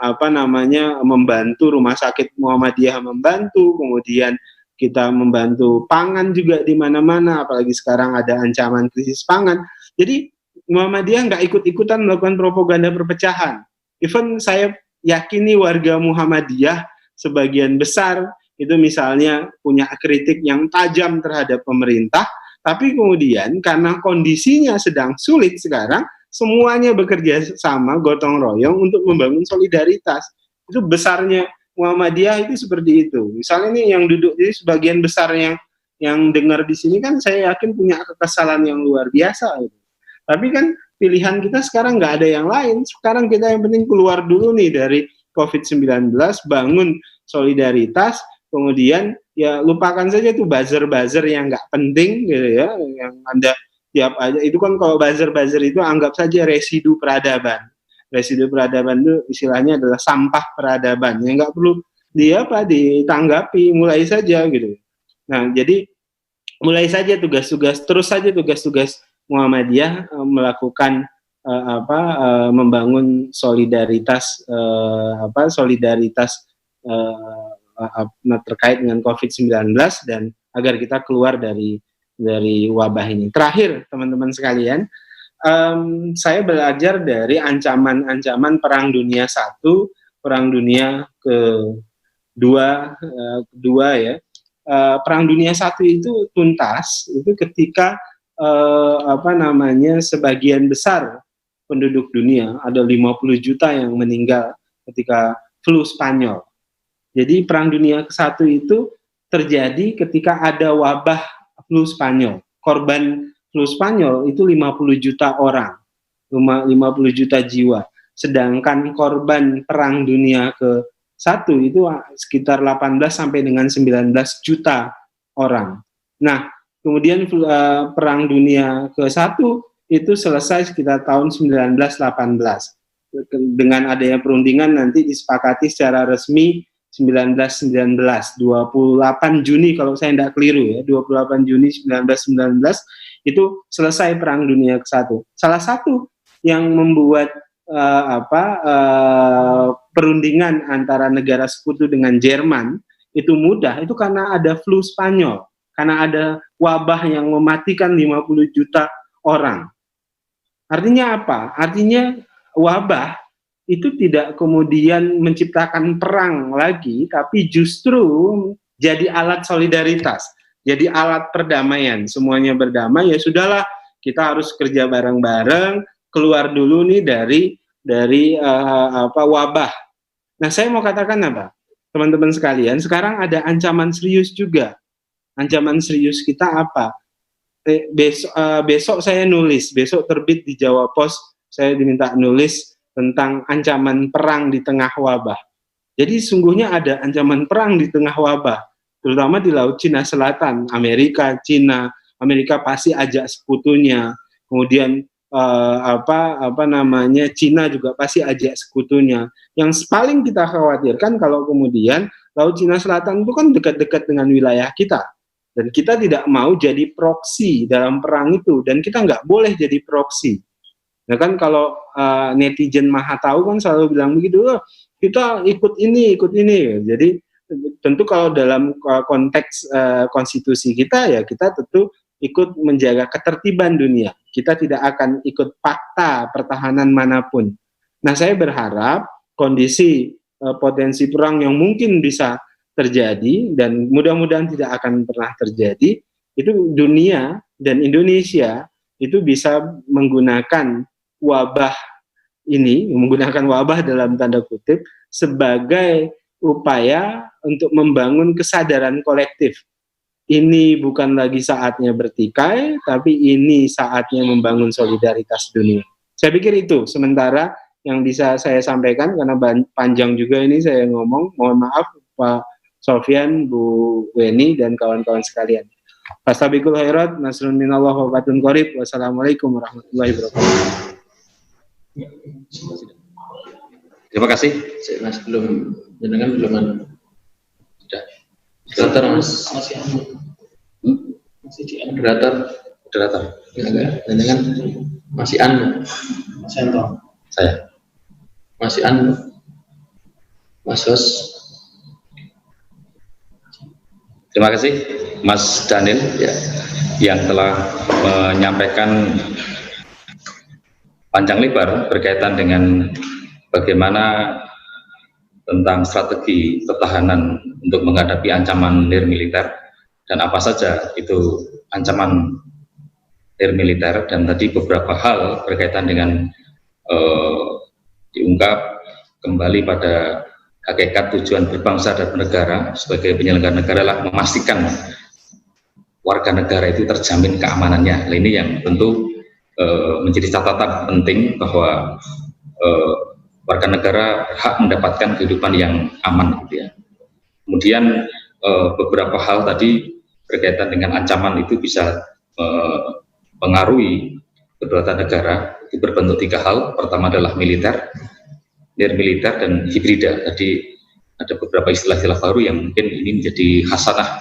membantu rumah sakit Muhammadiyah, membantu, kemudian kita membantu pangan juga di mana-mana, apalagi sekarang ada ancaman krisis pangan. Jadi Muhammadiyah nggak ikut-ikutan melakukan propaganda perpecahan. Even saya yakini warga Muhammadiyah sebagian besar itu misalnya punya kritik yang tajam terhadap pemerintah, tapi kemudian karena kondisinya sedang sulit sekarang, semuanya bekerja sama, gotong royong untuk membangun solidaritas. Itu besarnya Muhammadiyah itu seperti itu. Misalnya nih yang duduk di sebagian besar yang dengar di sini kan saya yakin punya kekesalan yang luar biasa. Gitu. Tapi kan pilihan kita sekarang nggak ada yang lain. Sekarang kita yang penting keluar dulu nih dari COVID-19, bangun solidaritas, kemudian ya lupakan saja tuh buzzer-buzzer yang nggak penting gitu ya, yang Anda tiap aja itu kan, kalau buzzer-buzzer itu anggap saja residu peradaban. Residu peradaban itu istilahnya adalah sampah peradaban yang nggak perlu ditanggapi, mulai saja gitu. Nah, jadi mulai saja terus saja tugas-tugas Muhammadiyah melakukan membangun solidaritas terkait dengan COVID-19 dan agar kita keluar dari wabah ini. Terakhir, teman-teman sekalian, saya belajar dari ancaman-ancaman Perang Dunia I, Perang Dunia kedua ya. Perang Dunia I itu tuntas itu ketika sebagian besar penduduk dunia, ada 50 juta yang meninggal ketika flu Spanyol. Jadi Perang Dunia ke-1 itu terjadi ketika ada wabah flu Spanyol. Korban flu Spanyol itu 50 juta orang, 50 juta jiwa. Sedangkan korban Perang Dunia ke-1 itu sekitar 18 sampai dengan 19 juta orang. Nah, kemudian Perang Dunia ke-1 itu selesai sekitar tahun 1918. Dengan adanya perundingan nanti disepakati secara resmi 1919, 28 Juni kalau saya tidak keliru ya, 28 Juni 1919 itu selesai Perang Dunia ke-1. Salah satu yang membuat perundingan antara negara sekutu dengan Jerman itu mudah, itu karena ada flu Spanyol, karena ada wabah yang mematikan 50 juta orang. Artinya apa? Artinya wabah itu tidak kemudian menciptakan perang lagi, tapi justru jadi alat solidaritas, jadi alat perdamaian. Semuanya berdamai, ya sudahlah, kita harus kerja bareng-bareng, keluar dulu nih dari wabah. Nah, saya mau katakan apa, teman-teman sekalian, sekarang ada ancaman serius juga. Ancaman serius kita apa? Besok saya nulis, besok terbit di Jawa Pos, saya diminta nulis tentang ancaman perang di tengah wabah. Jadi sungguhnya ada ancaman perang di tengah wabah, terutama di Laut Cina Selatan. Amerika pasti ajak sekutunya. Kemudian Cina juga pasti ajak sekutunya. Yang paling kita khawatirkan kalau kemudian Laut Cina Selatan itu kan dekat-dekat dengan wilayah kita. Dan kita tidak mau jadi proksi dalam perang itu, dan kita nggak boleh jadi proksi. Nah kan kalau netizen maha tahu kan selalu bilang begitu, oh, kita ikut ini. Jadi tentu kalau dalam konteks konstitusi kita ya kita tentu ikut menjaga ketertiban dunia. Kita tidak akan ikut fakta pertahanan manapun. Nah saya berharap kondisi potensi perang yang mungkin bisa terjadi dan mudah-mudahan tidak akan pernah terjadi, itu dunia dan Indonesia itu bisa menggunakan wabah ini, menggunakan wabah dalam tanda kutip sebagai upaya untuk membangun kesadaran kolektif. Ini bukan lagi saatnya bertikai, tapi ini saatnya membangun solidaritas dunia. Saya pikir itu sementara yang bisa saya sampaikan, karena panjang juga ini saya ngomong, mohon maaf Pak Sofyan, Bu Weni, dan kawan-kawan sekalian. Fastabiqul khairat, nasrun minallah wa fatun qarib. Wassalamualaikum warahmatullahi wabarakatuh. Terima kasih. Mas belum, jenengan belum sudah. Moderator masih masih di moderator. Enggak, jenengan masih Mas Anto. Saya. Masih Mas Hos. Terima kasih Mas Daniel ya, yang telah menyampaikan panjang lebar berkaitan dengan bagaimana tentang strategi pertahanan untuk menghadapi ancaman nirmiliter dan apa saja itu ancaman nirmiliter, dan tadi beberapa hal berkaitan dengan diungkap kembali pada hakikat tujuan berbangsa dan bernegara sebagai penyelenggara negara adalah memastikan warga negara itu terjamin keamanannya. Nah, ini yang tentu menjadi catatan penting bahwa warga negara hak mendapatkan kehidupan yang aman, gitu ya. Kemudian beberapa hal tadi berkaitan dengan ancaman itu bisa mengaruhi kedaulatan negara, itu berbentuk tiga hal. Pertama adalah militer, nirmiliter, dan hibrida. Tadi ada beberapa istilah-istilah baru yang mungkin ini menjadi khasanah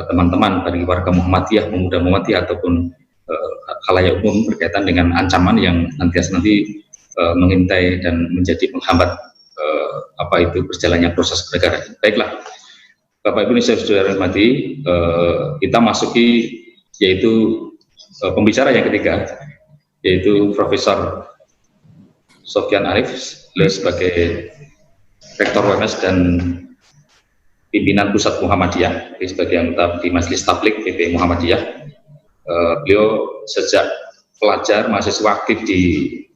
teman-teman dari warga Muhammadiyah, pemuda Muhammadiyah ataupun khalayak umum berkaitan dengan ancaman yang nanti mengintai dan menjadi penghambat berjalannya proses negara. Baiklah, Bapak Ibu saya sudah hormati, kita masuki yaitu pembicara yang ketiga, yaitu Profesor Sofyan Arif, beliau sebagai Rektor UMS dan pimpinan Pusat Muhammadiyah, sebagai anggota di Majelis Tabligh PP Muhammadiyah. Beliau sejak pelajar, mahasiswa aktif di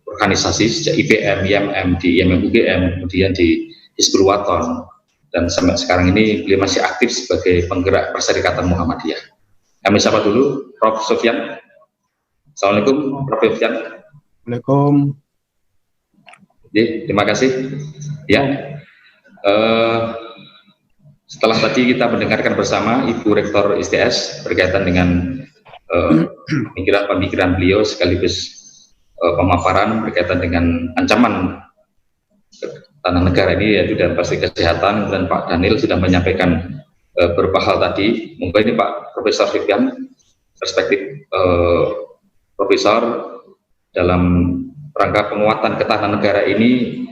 organisasi, sejak IPM, IMM, di IMM UGM, kemudian di Hizbul Wathon, dan sampai sekarang ini beliau masih aktif sebagai penggerak Perserikatan Muhammadiyah. Kami sapa dulu Prof. Sofyan. Assalamualaikum, Prof. Sofyan. Waalaikumsalam. Terima kasih. Ya, setelah tadi kita mendengarkan bersama Ibu Rektor ISTS berkaitan dengan pemikiran-pemikiran beliau sekaligus pemaparan berkaitan dengan ancaman tanah negara ini, yaitu dalam pasti kesehatan, dan Pak Daniel sudah menyampaikan beberapa hal tadi. Mungkin ini Pak Profesor Sofyan, perspektif Profesor dalam rangka penguatan ketahanan negara ini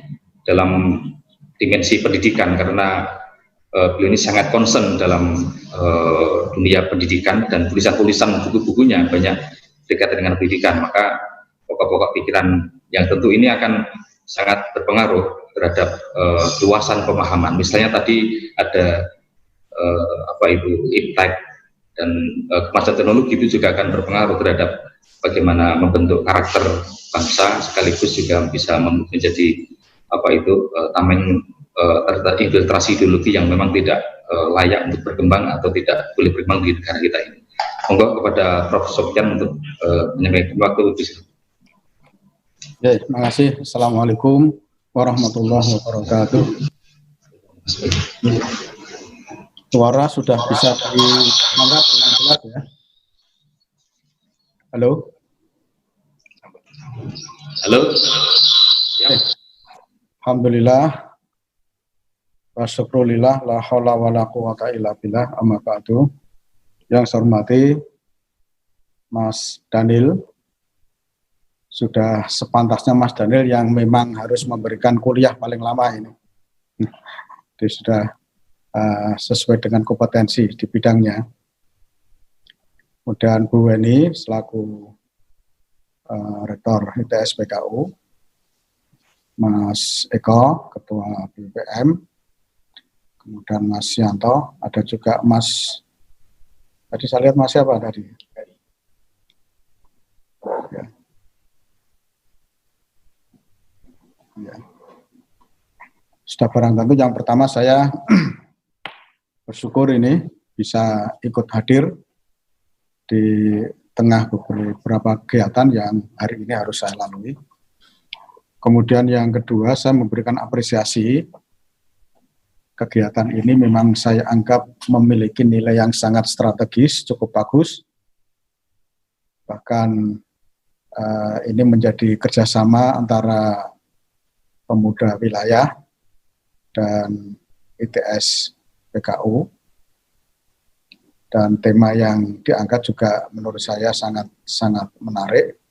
dalam dimensi pendidikan, karena beliau ini sangat concern dalam dunia pendidikan dan tulisan-tulisan buku-bukunya banyak berkaitan dengan pendidikan. Maka pokok-pokok pikiran yang tentu ini akan sangat berpengaruh terhadap luasan pemahaman. Misalnya tadi ada impact dan kemajuan teknologi itu juga akan berpengaruh terhadap bagaimana membentuk karakter bangsa, sekaligus juga bisa menjadi tameng infiltrasi ideologi yang memang tidak layak untuk berkembang atau tidak boleh berkembang di negara kita ini. Monggo kepada Prof. Sofyan untuk menyampaikan waktu di sini. Ya, terima kasih. Assalamualaikum warahmatullahi wabarakatuh. Suara sudah bisa diangkat dengan jelas ya. Halo. Halo. Ya. Alhamdulillah. Wa syukrulillah la haula wala quwata illa billah, amma ba'du. Yang saya hormati Mas Daniel, sudah sepantasnya Mas Daniel yang memang harus memberikan kuliah paling lama ini. Dia sudah sesuai dengan kompetensi di bidangnya. Kemudian Bu Weni selaku Rektor ITS PKU, Mas Eko, Ketua BPM, kemudian Mas Yanto, ada juga Mas, tadi saya lihat Mas siapa tadi? Ya. Ya. Sudah barang tentu yang pertama saya bersyukur ini bisa ikut hadir di tengah beberapa kegiatan yang hari ini harus saya lalui. Kemudian yang kedua, saya memberikan apresiasi. Kegiatan ini memang saya anggap memiliki nilai yang sangat strategis, cukup bagus. Bahkan ini menjadi kerjasama antara pemuda wilayah dan ITS PKU. Dan tema yang diangkat juga menurut saya sangat menarik,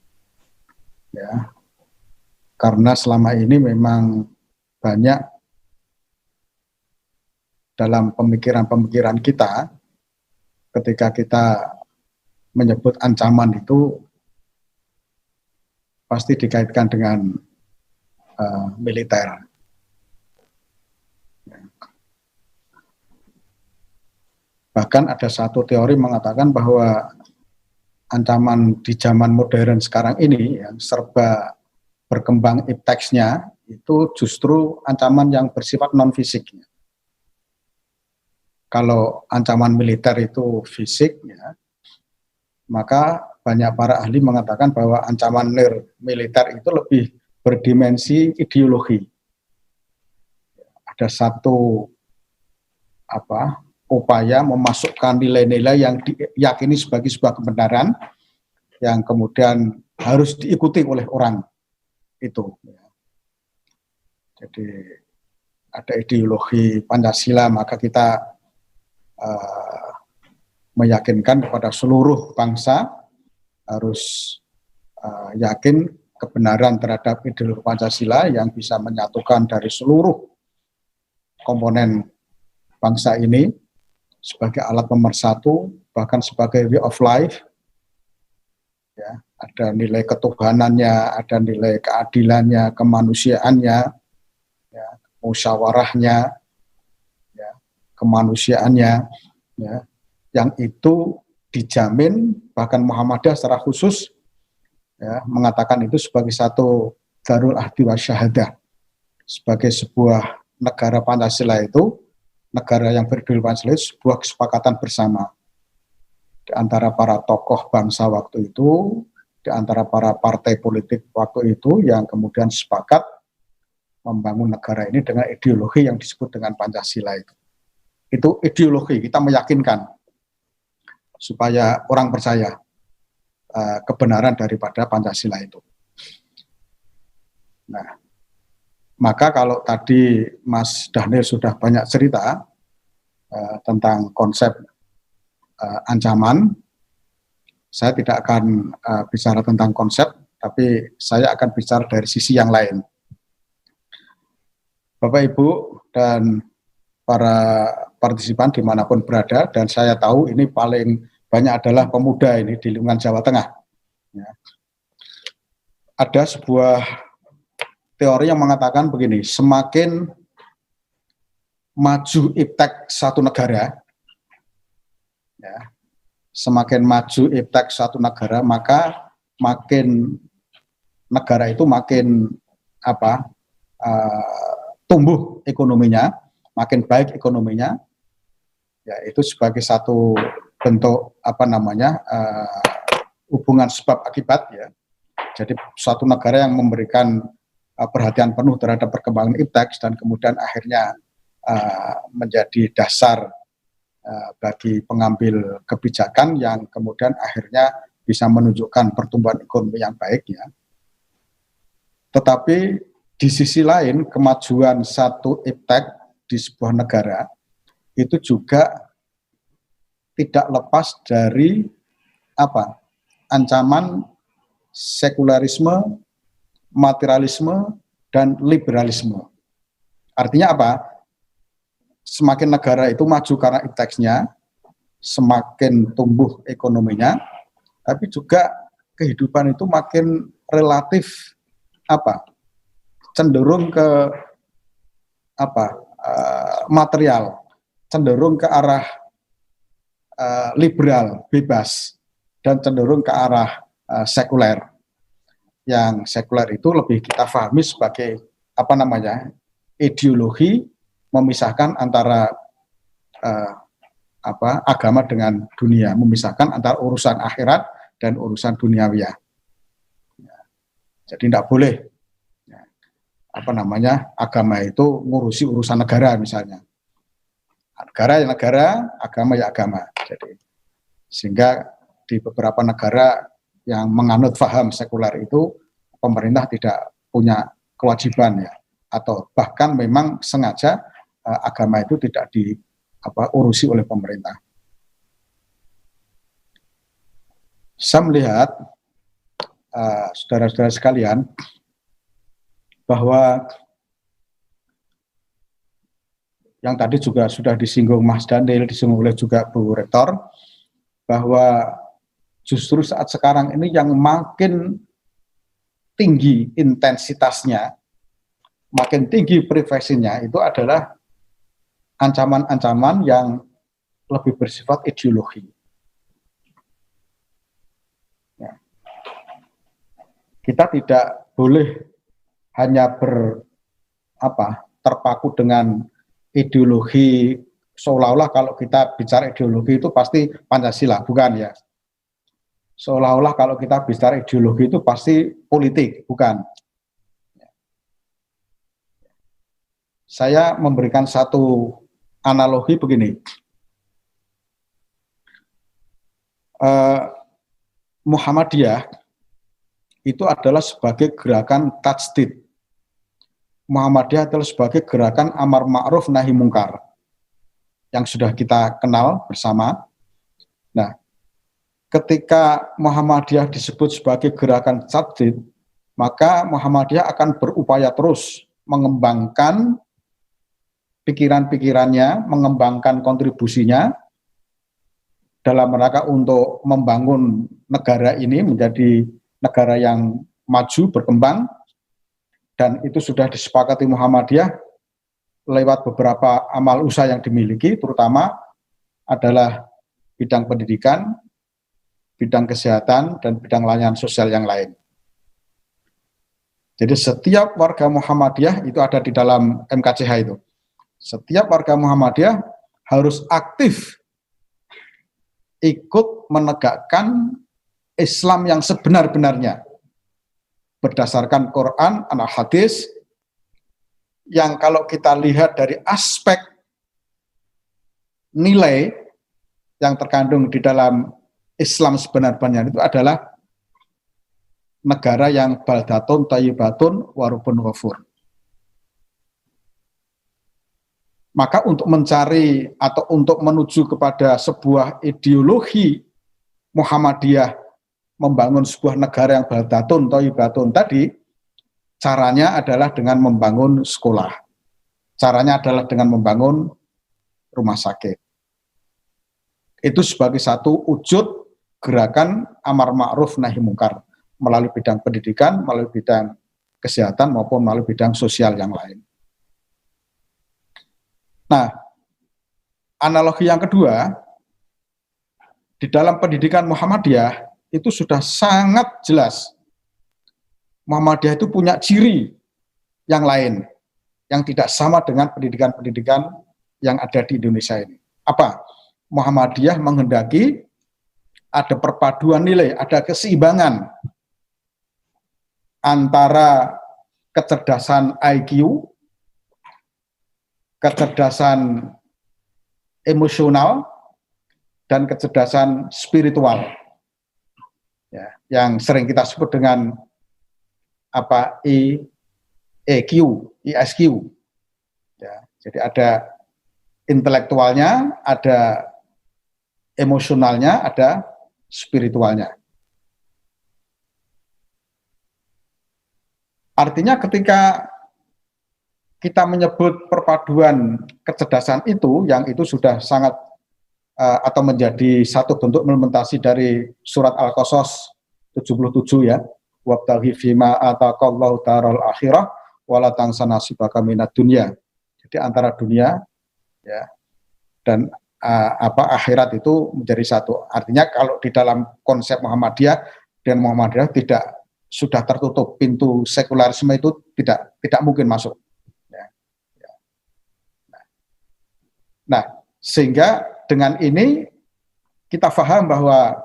ya, karena selama ini memang banyak dalam pemikiran kita ketika kita menyebut ancaman itu pasti dikaitkan dengan militer. Bahkan ada satu teori mengatakan bahwa ancaman di zaman modern sekarang ini yang serba berkembang ipteksnya itu justru ancaman yang bersifat non-fisik. Kalau ancaman militer itu fisik, ya, maka banyak para ahli mengatakan bahwa ancaman militer itu lebih berdimensi ideologi. Ada satu upaya memasukkan nilai-nilai yang diyakini sebagai sebuah kebenaran yang kemudian harus diikuti oleh orang itu. Jadi ada ideologi Pancasila, maka kita meyakinkan kepada seluruh bangsa harus yakin kebenaran terhadap ideologi Pancasila yang bisa menyatukan dari seluruh komponen bangsa ini sebagai alat pemersatu, bahkan sebagai way of life. Ya, ada nilai ketuhanannya, ada nilai keadilannya, kemanusiaannya, ya, musyawarahnya, ya, kemanusiaannya, ya, yang itu dijamin, bahkan Muhammadiyah secara khusus ya, mengatakan itu sebagai satu darul ahdi wa syahadah, sebagai sebuah negara Pancasila itu, negara yang berideologi Pancasila itu sebuah kesepakatan bersama di antara para tokoh bangsa waktu itu, di antara para partai politik waktu itu yang kemudian sepakat membangun negara ini dengan ideologi yang disebut dengan Pancasila itu. Itu ideologi, kita meyakinkan supaya orang percaya kebenaran daripada Pancasila itu. Nah, maka kalau tadi Mas Daniel sudah banyak cerita tentang konsep ancaman, saya tidak akan bicara tentang konsep, tapi saya akan bicara dari sisi yang lain. Bapak, Ibu, dan para partisipan dimanapun berada, dan saya tahu ini paling banyak adalah pemuda ini di lingkungan Jawa Tengah. Ya. Ada sebuah teori yang mengatakan begini, semakin maju iptek satu negara, ya, semakin maju iptek satu negara, maka makin negara itu makin tumbuh ekonominya, makin baik ekonominya, ya itu sebagai satu bentuk hubungan sebab akibat, ya. Jadi suatu negara yang memberikan perhatian penuh terhadap perkembangan iptek dan kemudian akhirnya menjadi dasar bagi pengambil kebijakan yang kemudian akhirnya bisa menunjukkan pertumbuhan ekonomi yang baik, ya. Tetapi di sisi lain kemajuan satu iptek di sebuah negara itu juga tidak lepas dari apa? Ancaman sekularisme, materialisme, dan liberalisme. Artinya apa? Semakin negara itu maju karena indeksnya, semakin tumbuh ekonominya, tapi juga kehidupan itu makin relatif apa? Cenderung ke apa? Material, cenderung ke arah liberal, bebas, dan cenderung ke arah sekuler. Yang sekuler itu lebih kita pahami sebagai apa namanya? Ideologi memisahkan antara agama dengan dunia, memisahkan antara urusan akhirat dan urusan duniawiyah. Jadi tidak boleh agama itu ngurusi urusan negara misalnya. Negara ya negara, agama ya agama. Jadi sehingga di beberapa negara yang menganut paham sekuler itu pemerintah tidak punya kewajiban ya, atau bahkan memang sengaja agama itu tidak diurusi oleh pemerintah. Saya melihat saudara-saudara sekalian bahwa yang tadi juga sudah disinggung Mas Daniel, disinggung oleh juga Bu Rektor, bahwa justru saat sekarang ini yang makin tinggi intensitasnya, makin tinggi privasinya itu adalah ancaman-ancaman yang lebih bersifat ideologi. Ya. Kita tidak boleh hanya terpaku dengan ideologi, seolah-olah kalau kita bicara ideologi itu pasti Pancasila, bukan ya. Seolah-olah kalau kita bicara ideologi itu pasti politik, bukan. Saya memberikan satu analogi begini. Muhammadiyah itu adalah sebagai gerakan tajdid. Muhammadiyah adalah sebagai gerakan amar ma'ruf nahi mungkar yang sudah kita kenal bersama. Nah, ketika Muhammadiyah disebut sebagai gerakan tajdid, maka Muhammadiyah akan berupaya terus mengembangkan pikiran-pikirannya, mengembangkan kontribusinya dalam rangka untuk membangun negara ini menjadi negara yang maju, berkembang, dan itu sudah disepakati Muhammadiyah lewat beberapa amal usaha yang dimiliki, terutama adalah bidang pendidikan, bidang kesehatan, dan bidang layanan sosial yang lain. Jadi setiap warga Muhammadiyah itu ada di dalam MKCH itu. Setiap warga Muhammadiyah harus aktif ikut menegakkan Islam yang sebenar-benarnya berdasarkan Quran, hadis, yang kalau kita lihat dari aspek nilai yang terkandung di dalam Islam sebenar-benarnya itu adalah negara yang baldatun thayyibatun warubun ghafur. Maka untuk mencari atau untuk menuju kepada sebuah ideologi Muhammadiyah membangun sebuah negara yang baldatun thayyibatun tadi, caranya adalah dengan membangun sekolah. Caranya adalah dengan membangun rumah sakit. Itu sebagai satu wujud gerakan amar ma'ruf nahi mungkar melalui bidang pendidikan, melalui bidang kesehatan maupun melalui bidang sosial yang lain. Nah, analogi yang kedua, di dalam pendidikan Muhammadiyah itu sudah sangat jelas. Muhammadiyah itu punya ciri yang lain, yang tidak sama dengan pendidikan-pendidikan yang ada di Indonesia ini. Apa? Muhammadiyah menghendaki ada perpaduan nilai, ada keseimbangan antara kecerdasan IQ, kecerdasan emosional, dan kecerdasan spiritual. Ya, yang sering kita sebut dengan EQ, ISQ. Ya, jadi ada intelektualnya, ada emosionalnya, ada spiritualnya. Artinya ketika kita menyebut perpaduan kecerdasan itu, yang itu sudah sangat atau menjadi satu bentuk implementasi dari surat Al-Qasas 77 ya, wabtaghi fima ataqallahu daral akhirah wala tansa nasibaka minad dunya. Jadi antara dunia ya dan akhirat itu menjadi satu. Artinya kalau di dalam konsep Muhammadiyah dan Muhammadiyah tidak sudah tertutup, pintu sekularisme itu tidak mungkin masuk. Ya. Nah, sehingga dengan ini kita paham bahwa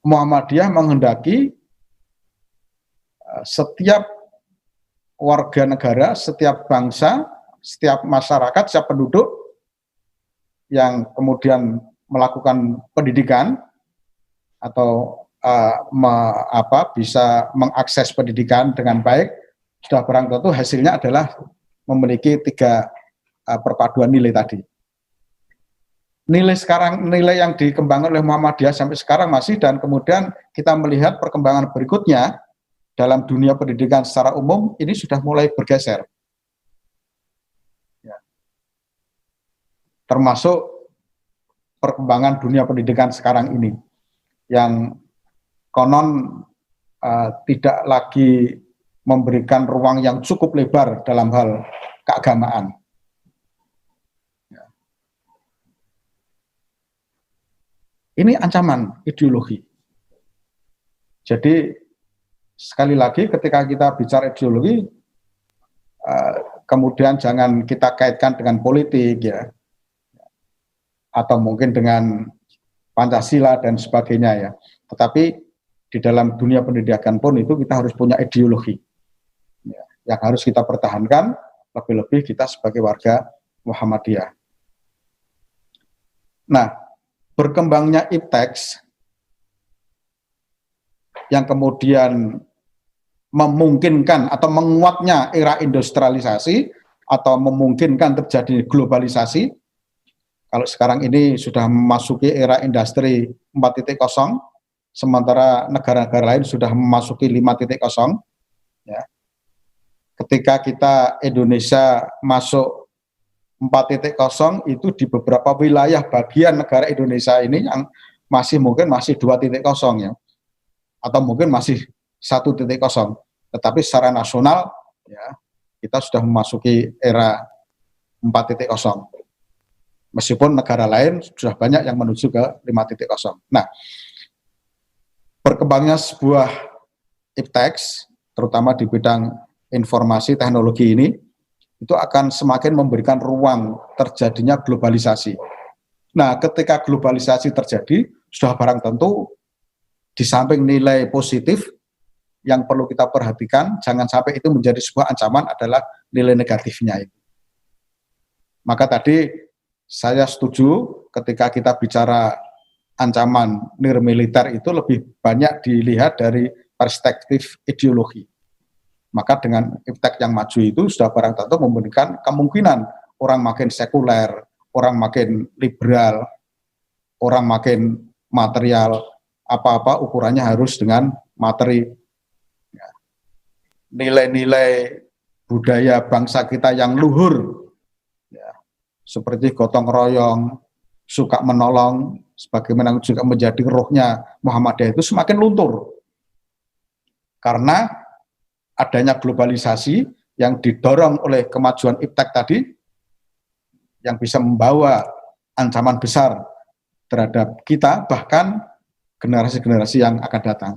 Muhammadiyah menghendaki setiap warga negara, setiap bangsa, setiap masyarakat, setiap penduduk yang kemudian melakukan pendidikan atau bisa mengakses pendidikan dengan baik, sudah barang tentu hasilnya adalah memiliki 3 perpaduan nilai tadi. Nilai yang dikembangkan oleh Muhammadiyah sampai sekarang masih, dan kemudian kita melihat perkembangan berikutnya dalam dunia pendidikan secara umum ini sudah mulai bergeser. Ya. Termasuk perkembangan dunia pendidikan sekarang ini yang konon tidak lagi memberikan ruang yang cukup lebar dalam hal keagamaan. Ya. Ini ancaman ideologi. Jadi sekali lagi ketika kita bicara ideologi, kemudian jangan kita kaitkan dengan politik ya, atau mungkin dengan Pancasila dan sebagainya ya. Tetapi di dalam dunia pendidikan pun itu kita harus punya ideologi ya, yang harus kita pertahankan, lebih-lebih kita sebagai warga Muhammadiyah. Nah, berkembangnya ipteks yang kemudian memungkinkan atau menguatnya era industrialisasi atau memungkinkan terjadi globalisasi. Kalau sekarang ini sudah memasuki era industri 4.0, sementara negara-negara lain sudah memasuki 5.0. Ya. Ketika kita Indonesia masuk 4.0 itu di beberapa wilayah bagian negara Indonesia ini yang masih 2.0 ya, atau mungkin masih 1.0. Tetapi secara nasional ya kita sudah memasuki era 4.0. Meskipun negara lain sudah banyak yang menuju ke 5.0. Nah, berkembangnya sebuah ipteks, terutama di bidang informasi teknologi ini, itu akan semakin memberikan ruang terjadinya globalisasi. Nah, ketika globalisasi terjadi, sudah barang tentu di samping nilai positif yang perlu kita perhatikan, jangan sampai itu menjadi sebuah ancaman, adalah nilai negatifnya itu. Maka tadi saya setuju ketika kita bicara ancaman nirmiliter itu lebih banyak dilihat dari perspektif ideologi. Maka dengan iptek yang maju itu sudah barang tentu memberikan kemungkinan orang makin sekuler, orang makin liberal, orang makin material, apa-apa ukurannya harus dengan materi. Nilai-nilai budaya bangsa kita yang luhur, ya, seperti gotong royong, suka menolong, sebagaimana juga menjadi rohnya Muhammadiyah itu semakin luntur. Karena adanya globalisasi yang didorong oleh kemajuan iptek tadi, yang bisa membawa ancaman besar terhadap kita, bahkan generasi-generasi yang akan datang.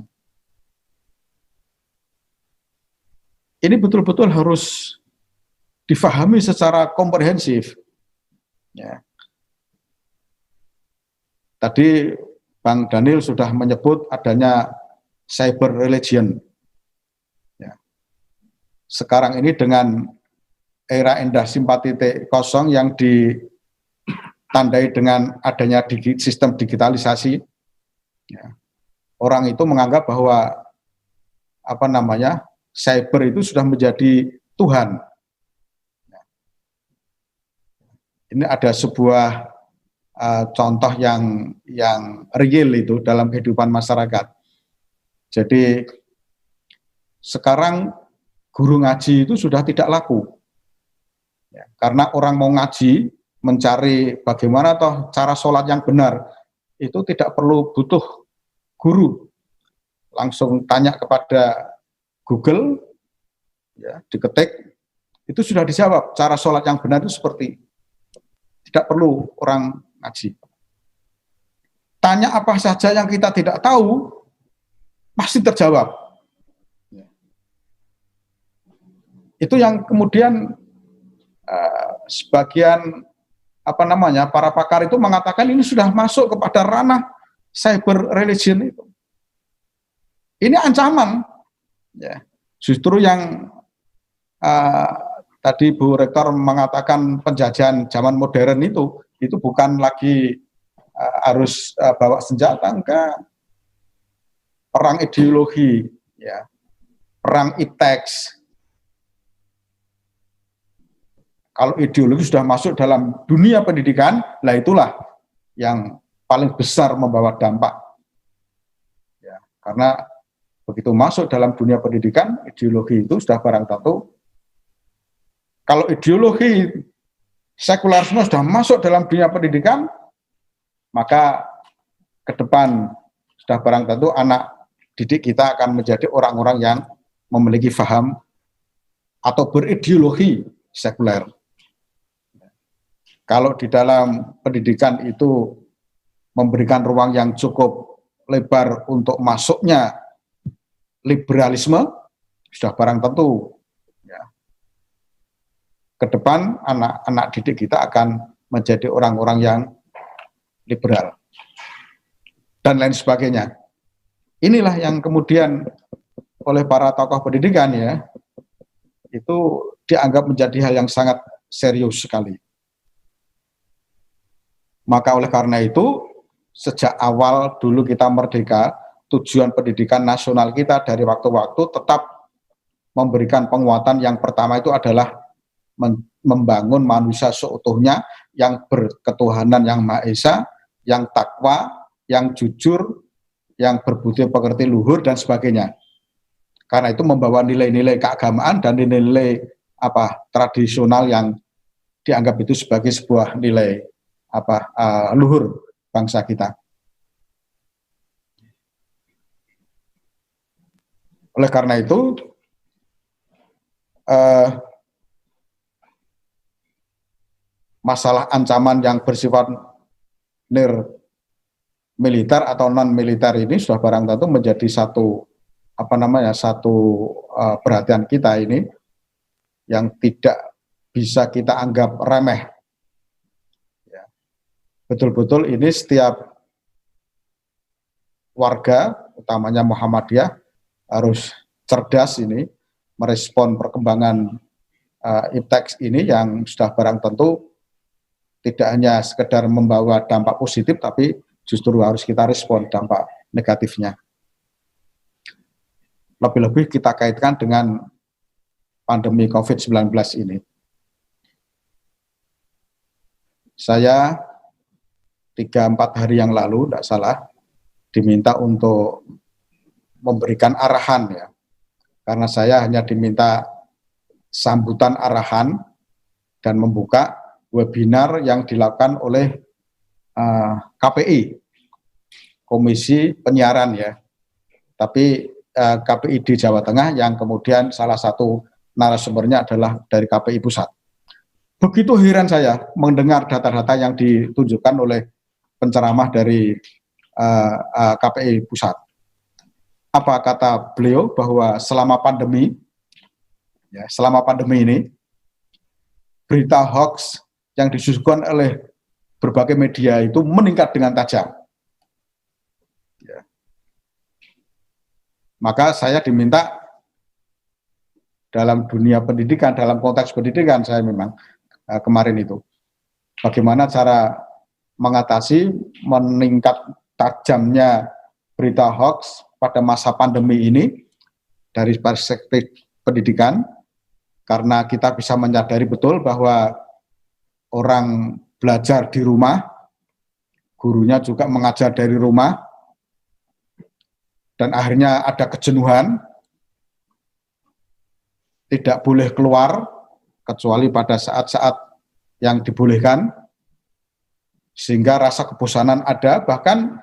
Ini betul-betul harus difahami secara komprehensif. Ya. Tadi Bang Daniel sudah menyebut adanya cyber religion. Ya. Sekarang ini dengan era industri 4.0 yang ditandai dengan adanya sistem digitalisasi, ya, orang itu menganggap bahwa cyber itu sudah menjadi Tuhan. Ini ada sebuah contoh yang real itu dalam kehidupan masyarakat. Jadi sekarang guru ngaji itu sudah tidak laku, ya, karena orang mau ngaji mencari bagaimana toh cara sholat yang benar itu tidak perlu butuh guru, langsung tanya kepada Google, ya, diketik itu sudah dijawab cara sholat yang benar itu seperti, tidak perlu orang ngaji. Tanya apa saja yang kita tidak tahu pasti terjawab. Itu yang kemudian sebagian para pakar itu mengatakan ini sudah masuk kepada ranah cyber religion itu. Ini ancaman, ya. Justru yang tadi Bu Rektor mengatakan penjajahan zaman modern itu bukan lagi harus bawa senjata, enggak. Perang ideologi, ya, perang ipteks. Kalau ideologi sudah masuk dalam dunia pendidikan, lah itulah yang paling besar membawa dampak. Ya, karena begitu masuk dalam dunia pendidikan, ideologi itu sudah barang tentu. Kalau ideologi sekularisme sudah masuk dalam dunia pendidikan, maka ke depan sudah barang tentu anak didik kita akan menjadi orang-orang yang memiliki paham atau berideologi sekuler. Kalau di dalam pendidikan itu memberikan ruang yang cukup lebar untuk masuknya liberalisme, sudah barang tentu, ya, ke depan anak-anak didik kita akan menjadi orang-orang yang liberal dan lain sebagainya. Inilah yang kemudian oleh para tokoh pendidikan, ya, itu dianggap menjadi hal yang sangat serius sekali. Maka oleh karena itu, sejak awal dulu kita merdeka, tujuan pendidikan nasional kita dari waktu-waktu tetap memberikan penguatan. Yang pertama itu adalah membangun manusia seutuhnya yang berketuhanan yang Maha Esa, yang takwa, yang jujur, yang berbudi pekerti luhur dan sebagainya. Karena itu membawa nilai-nilai keagamaan dan nilai-nilai tradisional yang dianggap itu sebagai sebuah nilai luhur bangsa kita. Oleh karena itu, masalah ancaman yang bersifat militer atau non militer ini sudah barang tentu menjadi satu perhatian kita ini yang tidak bisa kita anggap remeh. Betul-betul ini setiap warga, utamanya Muhammadiyah, harus cerdas ini merespon perkembangan ipteks ini yang sudah barang tentu tidak hanya sekedar membawa dampak positif, tapi justru harus kita respon dampak negatifnya. Lebih-lebih kita kaitkan dengan pandemi COVID-19 ini. Saya 3-4 hari yang lalu, tidak salah, diminta untuk memberikan arahan, ya. Karena saya hanya diminta sambutan arahan dan membuka webinar yang dilakukan oleh KPI, Komisi Penyiaran, ya. Tapi KPI di Jawa Tengah yang kemudian salah satu narasumbernya adalah dari KPI Pusat. Begitu heran saya mendengar data-data yang ditunjukkan oleh penceramah dari KPI Pusat. Apa kata beliau? Bahwa selama pandemi ini, berita hoax yang disuguhkan oleh berbagai media itu meningkat dengan tajam. Ya. Maka saya diminta dalam dunia pendidikan, dalam konteks pendidikan saya memang kemarin itu, bagaimana cara mengatasi meningkat tajamnya berita hoax pada masa pandemi ini dari perspektif pendidikan, karena kita bisa menyadari betul bahwa orang belajar di rumah gurunya juga mengajar dari rumah, dan akhirnya ada kejenuhan, tidak boleh keluar, kecuali pada saat-saat yang dibolehkan, sehingga rasa kebosanan ada. Bahkan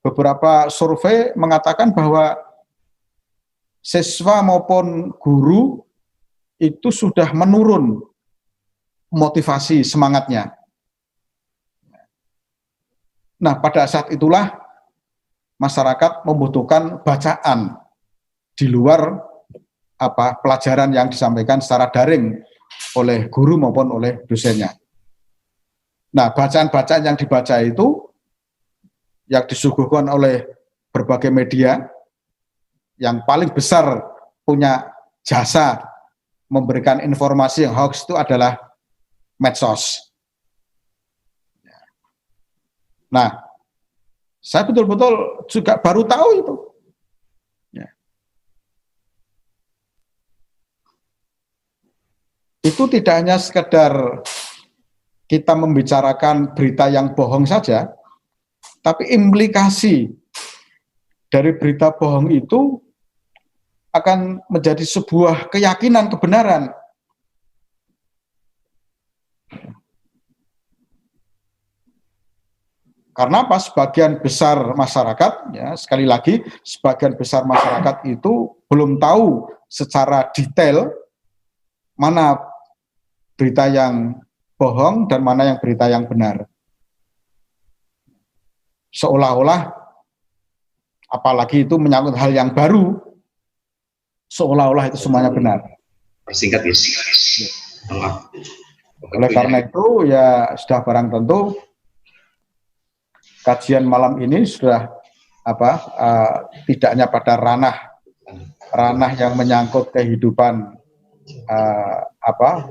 beberapa survei mengatakan bahwa siswa maupun guru itu sudah menurun motivasi semangatnya. Nah, pada saat itulah masyarakat membutuhkan bacaan di luar pelajaran yang disampaikan secara daring oleh guru maupun oleh dosennya. Nah, bacaan-bacaan yang dibaca itu yang disuguhkan oleh berbagai media, yang paling besar punya jasa memberikan informasi yang hoax itu adalah medsos. Nah, saya betul-betul juga baru tahu itu. Ya. Itu tidak hanya sekedar kita membicarakan berita yang bohong saja, tapi implikasi dari berita bohong itu akan menjadi sebuah keyakinan kebenaran. Karena apa? Sebagian besar masyarakat, ya sekali lagi, sebagian besar masyarakat itu belum tahu secara detail mana berita yang bohong dan mana yang berita yang benar. Seolah-olah, apalagi itu menyangkut hal yang baru, seolah-olah itu semuanya benar. Persingkat ya. Oleh karena itu, ya sudah barang tentu kajian malam ini sudah tidak hanya pada ranah yang menyangkut kehidupan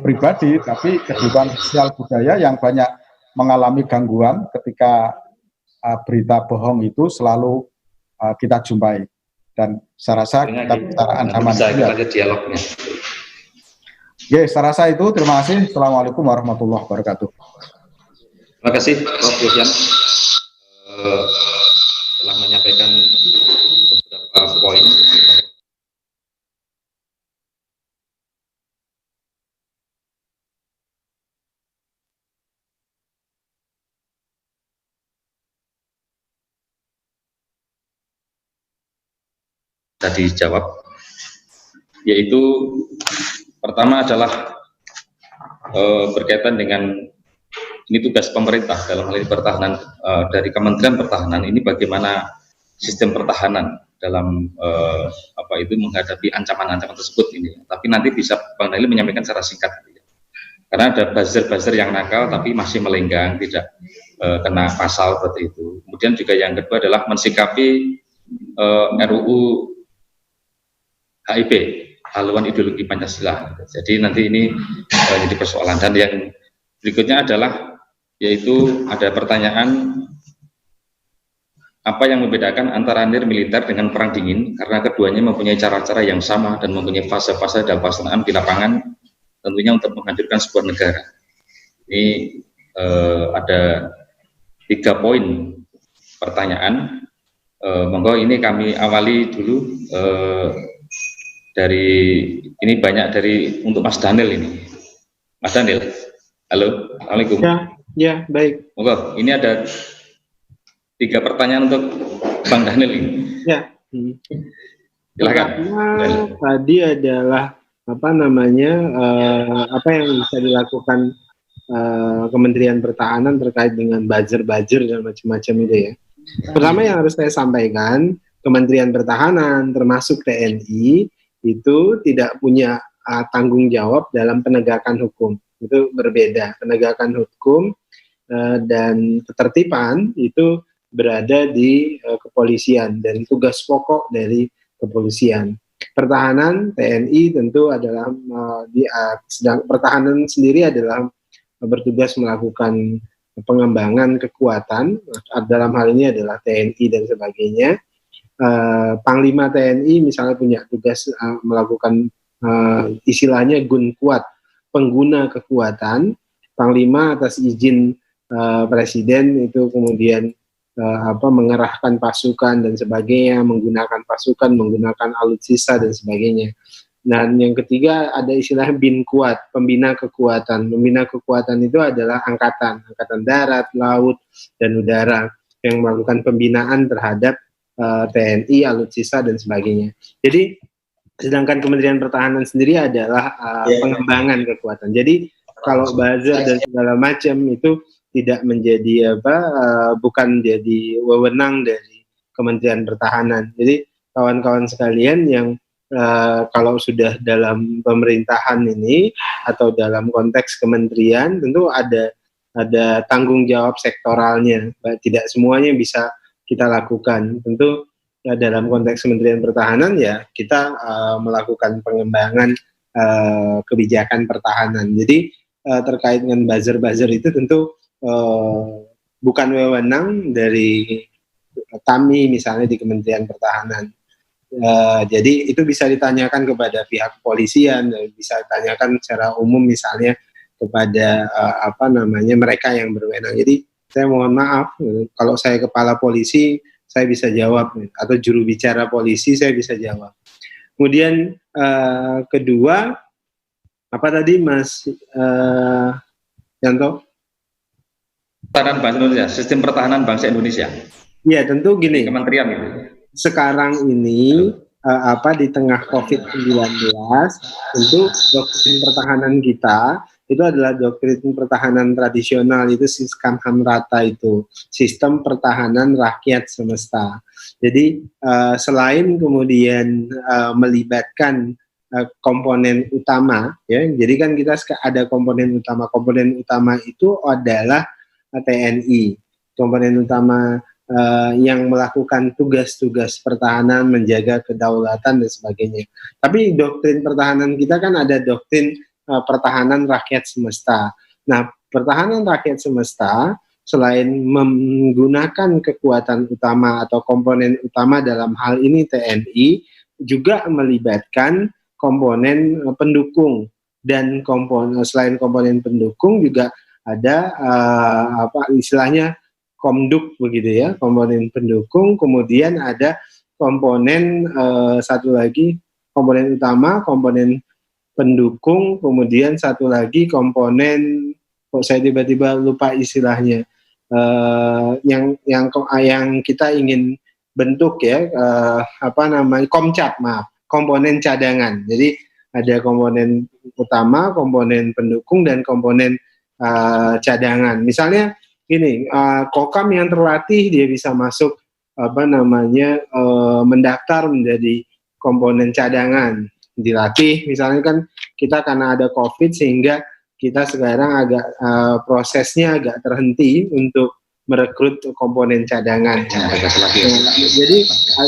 pribadi, tapi kehidupan sosial budaya yang banyak mengalami gangguan ketika berita bohong itu selalu kita jumpai. Dan saya rasa kita bicara ancaman dialognya. Oke, saya rasa itu. Terima kasih. Assalamualaikum warahmatullahi wabarakatuh. Terima kasih Prof. Yosyan telah menyampaikan beberapa poin. Tadi dijawab, yaitu pertama adalah berkaitan dengan ini tugas pemerintah dalam hal ini pertahanan, dari Kementerian Pertahanan ini bagaimana sistem pertahanan dalam menghadapi ancaman-ancaman tersebut ini. Tapi nanti bisa Bang Daniel menyampaikan secara singkat, karena ada buzzer-buzzer yang nakal tapi masih melenggang, tidak kena pasal seperti itu. Kemudian juga yang kedua adalah mensikapi RUU HIP, haluan ideologi Pancasila. Jadi nanti ini jadi persoalan. Dan yang berikutnya adalah yaitu ada pertanyaan apa yang membedakan antara NIR militer dengan perang dingin, karena keduanya mempunyai cara-cara yang sama dan mempunyai fase-fase dalam pelaksanaan di lapangan, tentunya untuk menghancurkan sebuah negara. Ini ada 3 poin pertanyaan. Monggo ini kami awali dulu dari ini banyak dari untuk Mas Daniel ini. Mas Daniel, halo, assalamualaikum. Ya, baik. Monggo, ini ada 3 pertanyaan untuk Bang Daniel ini. Ya. Silakan. Tadi adalah apa yang bisa dilakukan Kementerian Pertahanan terkait dengan buzzer dan macam-macam itu ya. Pertama yang harus saya sampaikan, Kementerian Pertahanan termasuk TNI itu tidak punya tanggung jawab dalam penegakan hukum. Itu berbeda. Penegakan hukum dan ketertiban itu berada di kepolisian dan tugas pokok dari kepolisian. Pertahanan TNI tentu adalah pertahanan sendiri adalah bertugas melakukan pengembangan kekuatan, dalam hal ini adalah TNI dan sebagainya. Panglima TNI misalnya punya tugas melakukan istilahnya gun kuat, pengguna kekuatan. Panglima atas izin presiden itu kemudian mengerahkan pasukan dan sebagainya, menggunakan pasukan, menggunakan alutsista dan sebagainya. Dan yang ketiga ada istilah bin kuat, pembina kekuatan. Pembina kekuatan itu adalah angkatan darat, laut, dan udara yang melakukan pembinaan terhadap TNI, alutsista dan sebagainya. Jadi sedangkan Kementerian Pertahanan sendiri adalah pengembangan kekuatan. Jadi kalau buzzer dan segala macam itu tidak menjadi bukan jadi wewenang dari Kementerian Pertahanan. Jadi kawan-kawan sekalian yang kalau sudah dalam pemerintahan ini atau dalam konteks kementerian tentu ada tanggung jawab sektoralnya. Tidak semuanya bisa kita lakukan. Tentu dalam konteks Kementerian Pertahanan ya kita melakukan pengembangan kebijakan pertahanan. Jadi terkait dengan buzzer itu tentu bukan wewenang dari kami misalnya di Kementerian Pertahanan. Jadi itu bisa ditanyakan kepada pihak kepolisian, bisa ditanyakan secara umum misalnya kepada mereka yang berwenang. Jadi saya mohon maaf kalau saya kepala polisi saya bisa jawab, atau juru bicara polisi saya bisa jawab. Kemudian kedua apa tadi Mas Yanto? Pertahanan Bangsa Indonesia, sistem pertahanan bangsa Indonesia. Ya tentu gini. Kementerian itu. Sekarang ini di tengah COVID-19 tentu doktrin pertahanan kita itu adalah doktrin pertahanan tradisional, itu sistem Hamrata, itu sistem pertahanan rakyat semesta. Jadi selain kemudian melibatkan komponen utama, ya, jadi kan kita ada komponen utama itu adalah TNI, komponen utama yang melakukan tugas-tugas pertahanan, menjaga kedaulatan dan sebagainya. Tapi doktrin pertahanan kita kan ada doktrin pertahanan rakyat semesta. Nah, pertahanan rakyat semesta selain menggunakan kekuatan utama atau komponen utama dalam hal ini TNI, juga melibatkan komponen pendukung, dan selain komponen pendukung juga ada istilahnya komduk begitu ya, komponen pendukung, kemudian ada komponen satu lagi komponen utama, komponen pendukung, kemudian satu lagi komponen, kok saya tiba-tiba lupa istilahnya, yang kita ingin bentuk ya, komcat, komponen cadangan. Jadi ada komponen utama, komponen pendukung, dan komponen cadangan. Misalnya gini, Kokam yang terlatih dia bisa masuk mendaftar menjadi komponen cadangan, dilatih. Misalnya kan kita karena ada COVID sehingga kita sekarang agak prosesnya agak terhenti untuk merekrut komponen cadangan. Jadi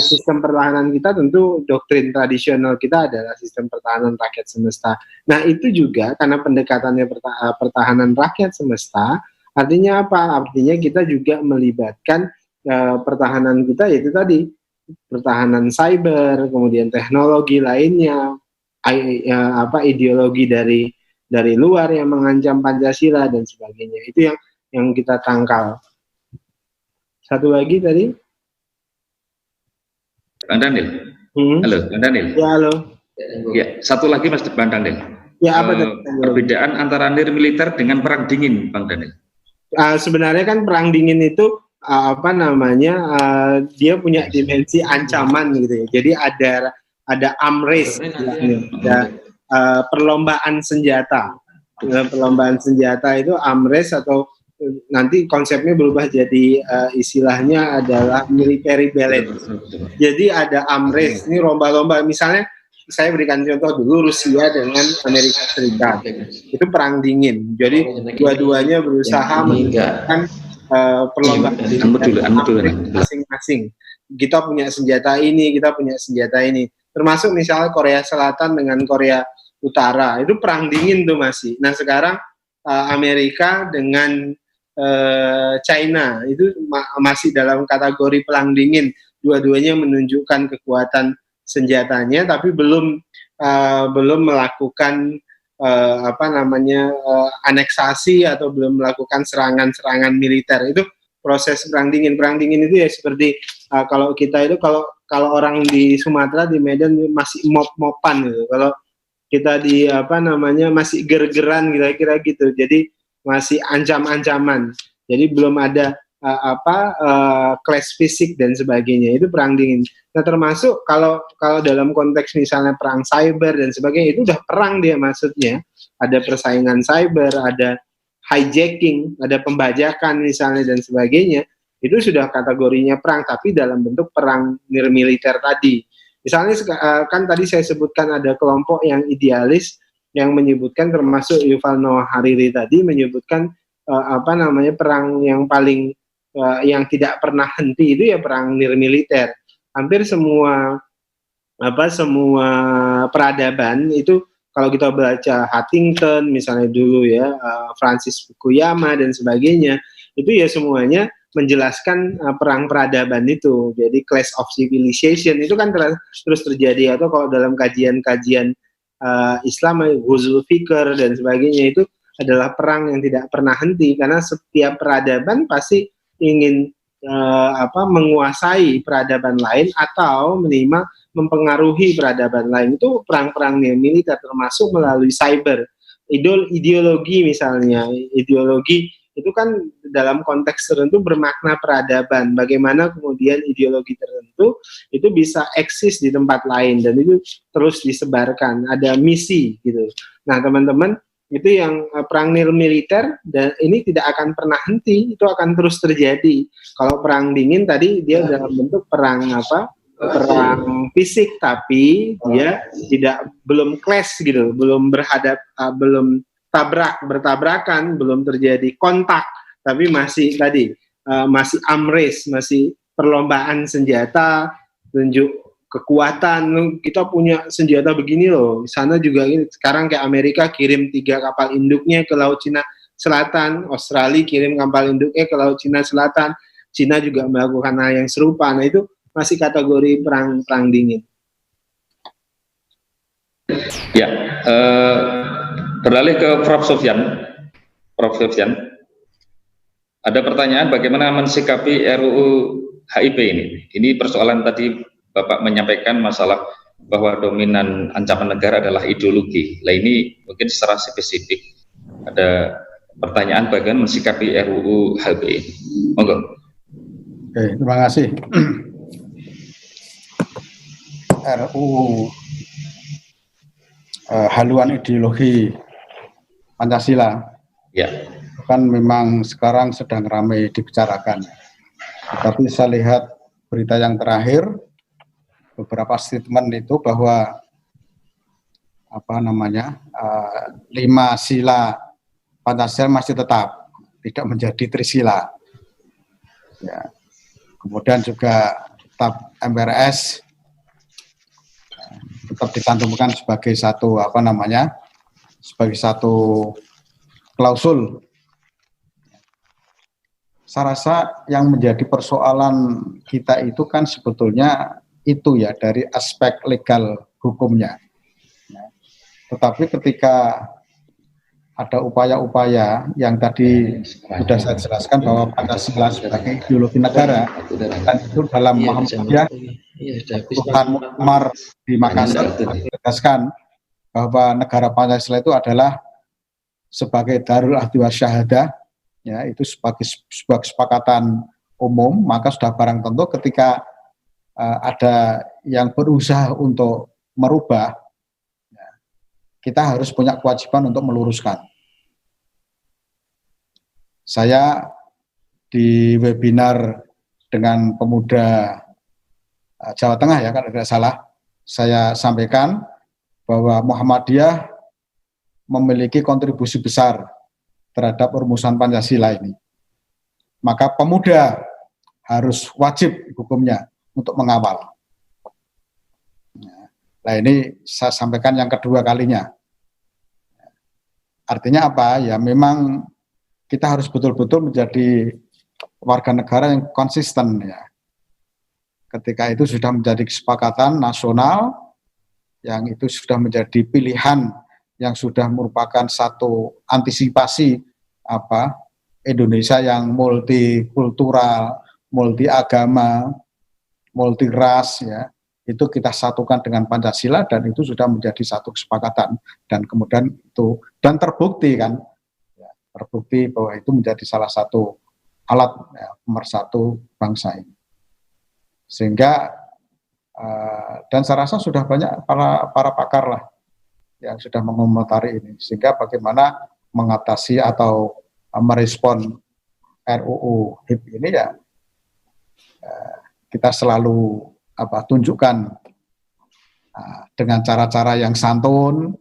sistem pertahanan kita tentu doktrin tradisional kita adalah sistem pertahanan rakyat semesta. Nah itu juga karena pendekatannya pertahanan rakyat semesta, artinya apa? Artinya kita juga melibatkan pertahanan kita, yaitu tadi pertahanan cyber, kemudian teknologi lainnya, ideologi dari luar yang mengancam Pancasila dan sebagainya. Itu yang kita tangkal. Satu lagi tadi, Bang Daniel. Halo, Bang Daniel. Ya, halo. Ya, satu lagi Mas Bang Daniel. Ya, apa tadi? Perbedaan antara nir militer dengan perang dingin, Bang Daniel. Sebenarnya kan perang dingin itu dia punya dimensi ancaman gitu ya. Jadi ada arm race, ada perlombaan senjata. Perlombaan senjata itu arm race, atau nanti konsepnya berubah jadi istilahnya adalah military balance. Jadi ada arm race, ini lomba-lomba. Misalnya saya berikan contoh dulu, Rusia dengan Amerika Serikat, itu perang dingin. Jadi dua-duanya berusaha meninggalkan perlombaan masing-masing. Kita punya senjata ini, kita punya senjata ini. Termasuk misalnya Korea Selatan dengan Korea Utara, itu perang dingin tuh masih. Nah sekarang Amerika dengan China itu masih dalam kategori perang dingin. Dua-duanya menunjukkan kekuatan senjatanya, tapi belum melakukan aneksasi atau belum melakukan serangan-serangan militer. Itu proses perang dingin. Perang dingin itu ya seperti kalau kita itu kalau orang di Sumatera, di Medan masih mop-mopan gitu. Kalau kita di masih ger-geran kira-kira gitu. Jadi masih ancam-ancaman. Jadi belum ada clash fisik dan sebagainya. Itu perang dingin. Nah, termasuk kalau dalam konteks misalnya perang cyber dan sebagainya, itu udah perang dia maksudnya. Ada persaingan cyber, ada hijacking, ada pembajakan misalnya dan sebagainya. Itu sudah kategorinya perang, tapi dalam bentuk perang militer tadi. Misalnya kan tadi saya sebutkan ada kelompok yang idealis yang menyebutkan, termasuk Yuval Noah Harari tadi menyebutkan perang yang paling yang tidak pernah henti itu ya perang militer. Hampir semua peradaban itu, kalau kita baca Huntington misalnya dulu ya, Francis Fukuyama dan sebagainya, itu ya semuanya menjelaskan perang peradaban itu. Jadi clash of civilization itu kan terus terjadi, atau kalau dalam kajian-kajian Islam, Ghuzul Fikr dan sebagainya, itu adalah perang yang tidak pernah henti, karena setiap peradaban pasti ingin menguasai peradaban lain atau mempengaruhi peradaban lain. Itu perang-perang militer, termasuk melalui cyber. Ideologi misalnya, ideologi itu kan dalam konteks tertentu bermakna peradaban. Bagaimana kemudian ideologi tertentu itu bisa eksis di tempat lain dan itu terus disebarkan. Ada misi gitu. Nah, teman-teman, itu yang perang militer, dan ini tidak akan pernah henti, itu akan terus terjadi. Kalau perang dingin tadi dia dalam bentuk perang perang fisik, tapi dia belum clash gitu, belum belum bertabrakan, belum terjadi kontak, tapi masih masih arms, masih perlombaan senjata, tunjuk kekuatan. Kita punya senjata begini loh. Di sana juga sekarang kayak Amerika kirim 3 kapal induknya ke Laut Cina Selatan, Australia kirim kapal induknya ke Laut Cina Selatan, Cina juga melakukan hal yang serupa. Nah, itu masih kategori perang dingin. Ya, beralih ke Prof. Sofyan. Prof. Sofyan, ada pertanyaan bagaimana mensikapi RUU HIP ini? Ini persoalan tadi Bapak menyampaikan masalah bahwa dominan ancaman negara adalah ideologi. Nah, ini mungkin secara spesifik ada pertanyaan bagaimana mensikapi RUU HIP ini. Monggo. Oke, terima kasih. RUU haluan ideologi Pancasila, ya, kan memang sekarang sedang ramai dibicarakan. Tetapi saya lihat berita yang terakhir, beberapa statement itu bahwa 5 sila Pancasila masih tetap tidak menjadi trisila. Ya. Kemudian juga tetap MPRS tetap dicantumkan sebagai satu sebagai satu klausul. Saya rasa yang menjadi persoalan kita itu kan sebetulnya itu ya dari aspek legal hukumnya. Tetapi ketika ada upaya-upaya yang tadi sudah saya jelaskan bahwa Pancasila sebagai ideologi negara, dan itu dalam Muhammadiyah Tuhan Muktamar di Makassar ditegaskan bahwa negara Pancasila itu adalah sebagai Darul Ahdi wa Syahadah, ya, itu sebagai sebuah kesepakatan umum. Maka sudah barang tentu ketika ada yang berusaha untuk merubah, kita harus punya kewajiban untuk meluruskan. Saya di webinar dengan pemuda Jawa Tengah, ya, kalau tidak salah, saya sampaikan bahwa Muhammadiyah memiliki kontribusi besar terhadap rumusan Pancasila ini. Maka pemuda harus wajib hukumnya untuk mengawal. Nah, ini saya sampaikan yang kedua kalinya. Artinya apa? Ya memang kita harus betul-betul menjadi warga negara yang konsisten, ya. Ketika itu sudah menjadi kesepakatan nasional, yang itu sudah menjadi pilihan yang sudah merupakan satu antisipasi Indonesia yang multikultural, multi agama, multi ras, ya, itu kita satukan dengan Pancasila, dan itu sudah menjadi satu kesepakatan, dan kemudian itu dan terbukti kan, ya, terbukti bahwa itu menjadi salah satu alat, ya, pemersatu bangsa ini. Sehingga dan saya rasa sudah banyak para pakar lah yang sudah mengomentari ini, sehingga bagaimana mengatasi atau merespon RUU HIP ini, ya kita selalu tunjukkan dengan cara-cara yang santun,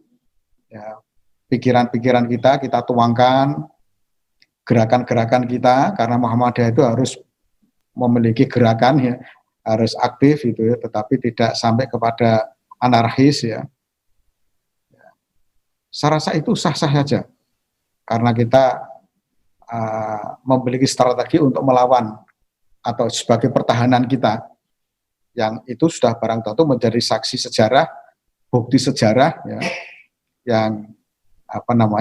ya, pikiran-pikiran kita tuangkan, gerakan-gerakan kita, karena Muhammadiyah itu harus memiliki gerakan, ya, harus aktif itu, ya, tetapi tidak sampai kepada anarkis, ya. Saya rasa itu sah-sah saja, karena kita memiliki strategi untuk melawan atau sebagai pertahanan kita, yang itu sudah barang tentu menjadi saksi sejarah, bukti sejarah, ya, yang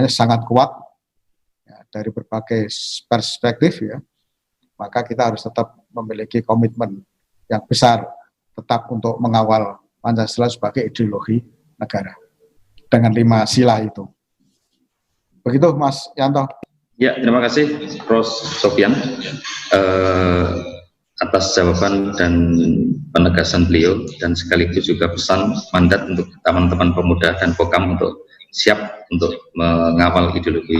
sangat kuat, ya, dari berbagai perspektif, ya. Maka kita harus tetap memiliki komitmen yang besar tetap untuk mengawal Pancasila sebagai ideologi negara dengan 5 sila itu. Begitu Mas Yanto. Ya, terima kasih Prof. Sofyan atas jawaban dan penegasan beliau, dan sekaligus juga pesan mandat untuk teman-teman pemuda dan Kokam untuk siap untuk mengawal ideologi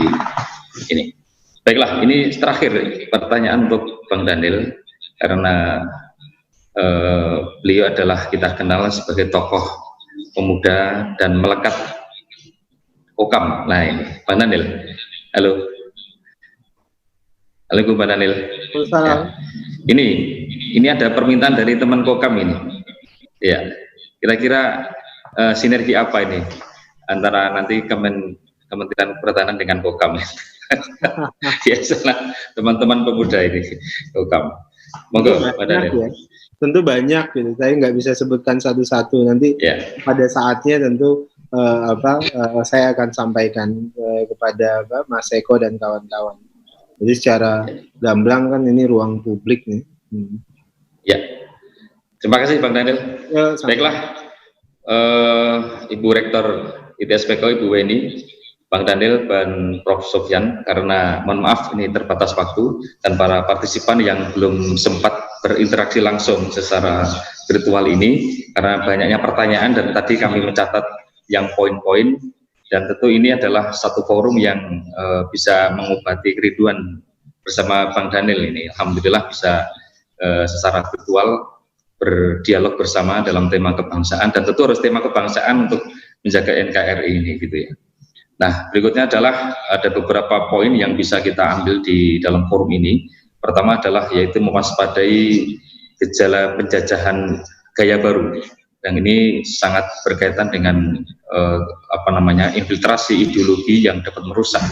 ini. Baiklah, ini terakhir pertanyaan untuk Bang Daniel, karena beliau adalah kita kenal sebagai tokoh pemuda dan melekat Kokam. Nah, ini Bang Daniel, halo. Halo Bang Daniel. Ya. Ini ada permintaan dari teman Kokam ini. Ya, kira-kira sinergi apa ini antara nanti Kementerian Pertahanan dengan Kokam? Ya, teman-teman pemuda ini Kokam. Monggo, Pak Daniel. Ya. Tentu banyak, gitu. Saya nggak bisa sebutkan satu-satu. Nanti pada saatnya tentu saya akan sampaikan kepada Mas Eko dan kawan-kawan. Jadi secara gamblang kan ini ruang publik nih. Ya, terima kasih Bang Daniel. Ya, baiklah, Ibu Rektor ITSPK Ibu Weni, Bang Daniel dan Prof. Sofyan, karena mohon maaf ini terbatas waktu, dan para partisipan yang belum sempat berinteraksi langsung secara virtual ini karena banyaknya pertanyaan, dan tadi kami mencatat yang poin-poin. Dan tentu ini adalah satu forum yang bisa mengobati kerinduan bersama Bang Daniel ini. Alhamdulillah bisa secara virtual berdialog bersama dalam tema kebangsaan, dan tentu harus tema kebangsaan untuk menjaga NKRI ini, gitu ya. Nah, berikutnya adalah ada beberapa poin yang bisa kita ambil di dalam forum ini. Pertama adalah yaitu mewaspadai gejala penjajahan gaya baru. Dan ini sangat berkaitan dengan infiltrasi ideologi yang dapat merusak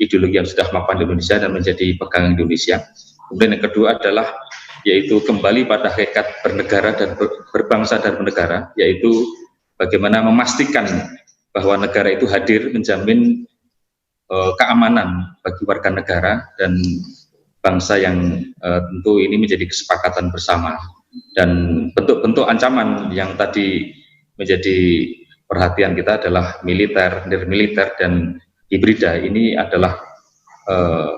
ideologi yang sudah mapan di Indonesia dan menjadi pegangan Indonesia. Kemudian yang kedua adalah yaitu kembali pada hakikat bernegara dan berbangsa dan bernegara, yaitu bagaimana memastikan bahwa negara itu hadir menjamin keamanan bagi warga negara dan bangsa, yang tentu ini menjadi kesepakatan bersama. Dan bentuk-bentuk ancaman yang tadi menjadi perhatian kita adalah militer, nirmiliter, dan hibrida. Ini adalah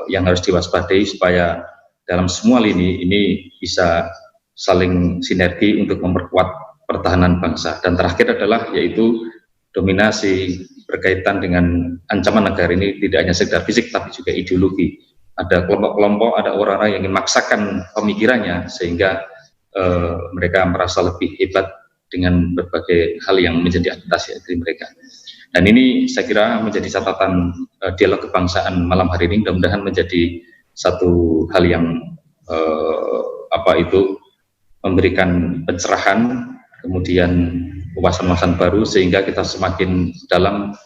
yang harus diwaspadai supaya dalam semua lini ini bisa saling sinergi untuk memperkuat pertahanan bangsa. Dan terakhir adalah yaitu dominasi berkaitan dengan ancaman negara ini tidak hanya sekedar fisik tapi juga ideologi. Ada kelompok-kelompok, ada orang-orang yang ingin memaksakan pemikirannya sehingga mereka merasa lebih hebat dengan berbagai hal yang menjadi adaptasi dari mereka. Dan ini saya kira menjadi catatan dialog kebangsaan malam hari ini, mudah-mudahan menjadi satu hal yang memberikan pencerahan, kemudian wawasan-wawasan baru, sehingga kita semakin dalam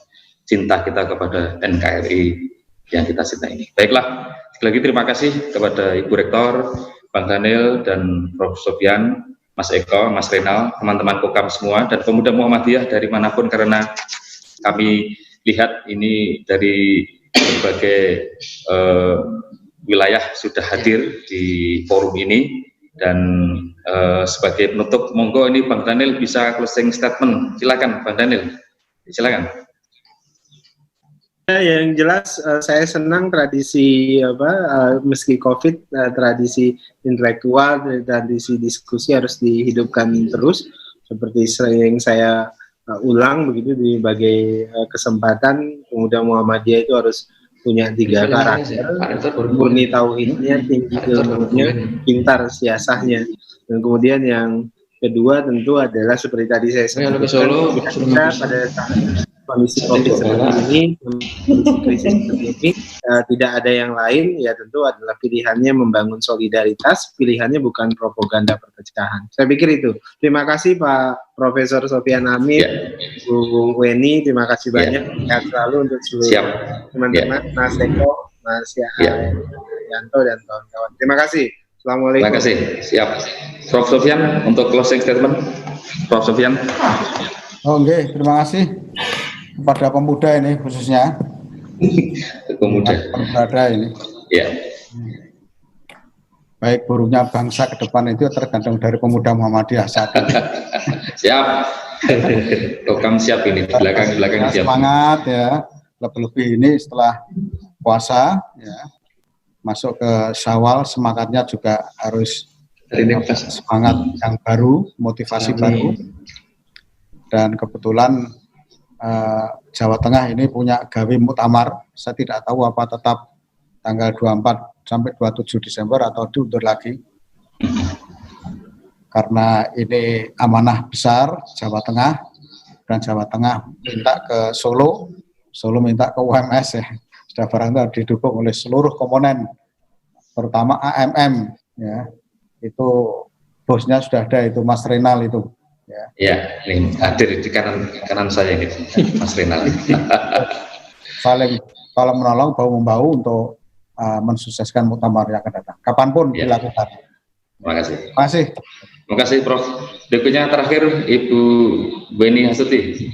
cinta kita kepada NKRI yang kita cinta ini. Baiklah, sekali lagi terima kasih kepada Ibu Rektor, Bang Daniel, dan Prof. Sofyan, Mas Eko, Mas Renal, teman-teman Kokam semua, dan pemuda Muhammadiyah dari manapun, karena kami lihat ini dari berbagai wilayah sudah hadir di forum ini, dan sebagai penutup monggo ini Bang Daniel bisa closing statement. Silakan Bang Daniel, silakan. Yang jelas saya senang tradisi meski COVID, tradisi intelektual, tradisi diskusi harus dihidupkan terus seperti sering saya ulang begitu di berbagai kesempatan. Pemuda Muhammadiyah itu harus punya 3 karakter, murni tauhidnya, tinggi ilmunya, pintar siasahnya, dan kemudian yang kedua tentu adalah seperti tadi saya sebutkan, kita pada saat kondisi COVID seperti ini, kondisi krisis seperti ini, tidak ada yang lain, ya tentu adalah pilihannya membangun solidaritas, pilihannya bukan propaganda perpecahan. Saya pikir itu. Terima kasih Pak Profesor Sofyan Hamid, Bu Weni, terima kasih banyak. Sehat selalu untuk seluruh teman-teman, Mas Eko, Mas Yanto, dan kawan-kawan. Terima kasih. Assalamualaikum. Terima kasih. Siap. Prof. Sofyan untuk closing statement. Prof. Sofyan. Oke, terima kasih kepada pemuda ini khususnya. Pemuda ini. Ya. Baik buruknya bangsa ke depan itu tergantung dari pemuda Muhammadiyah saat ini. Siap. Program siap ini, belakang siap. Semangat ya, lebih-lebih ini setelah puasa ya, masuk ke Syawal, semangatnya juga harus semangat yang baru, motivasi baru. Dan kebetulan Jawa Tengah ini punya gawe muktamar. Saya tidak tahu apa tetap tanggal 24 sampai 27 Desember atau diundur lagi. Karena ini amanah besar Jawa Tengah, dan Jawa Tengah minta ke Solo, Solo minta ke UMS ya. Sudah barangkali didukung oleh seluruh komponen, terutama AMM ya. Itu bosnya sudah ada, itu Mas Renal itu. Ya, ini hadir di kanan saya ini, Mas Renal. Saling tolong menolong, bahu-membahu untuk mensukseskan muktamar yang akan datang. Kapanpun dilakukan. Terima kasih. Terima kasih. Terima kasih, Prof. Berikutnya terakhir Ibu Weni Hasuti.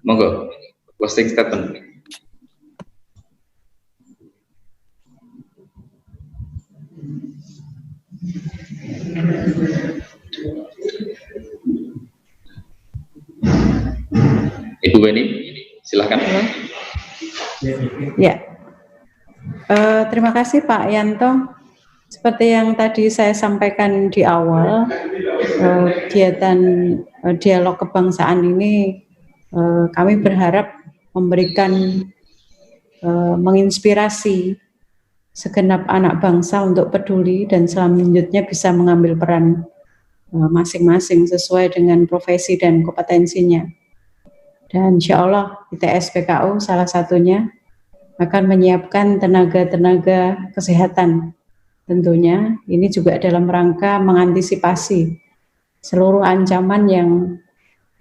Monggo, closing statement. Ibu Weni, silakan. Ya, terima kasih Pak Yanto. Seperti yang tadi saya sampaikan di awal, kegiatan dialog kebangsaan ini kami berharap memberikan menginspirasi segenap anak bangsa untuk peduli dan selanjutnya bisa mengambil peran masing-masing sesuai dengan profesi dan kompetensinya. Dan insya Allah ITS PKU salah satunya akan menyiapkan tenaga-tenaga kesehatan. Tentunya ini juga dalam rangka mengantisipasi seluruh ancaman yang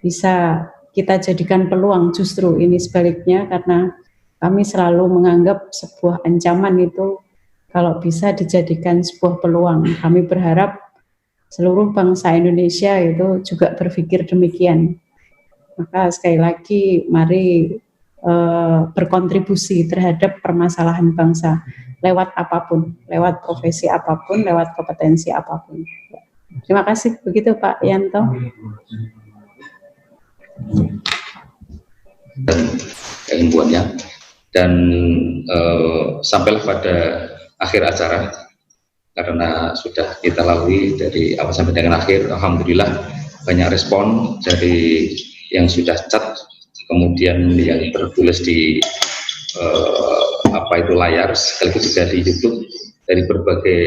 bisa kita jadikan peluang. Justru ini sebaliknya, karena kami selalu menganggap sebuah ancaman itu kalau bisa dijadikan sebuah peluang. Kami berharap seluruh bangsa Indonesia itu juga berpikir demikian. Maka sekali lagi mari berkontribusi terhadap permasalahan bangsa lewat apapun, lewat profesi apapun, lewat kompetensi apapun. Terima kasih, begitu Pak Yanto. Keimbuannya, dan sampailah pada akhir acara, karena sudah kita lalui dari awal sampai dengan akhir. Alhamdulillah banyak respon dari yang sudah chat, kemudian yang tertulis di layar, sekaligus juga di YouTube, dari berbagai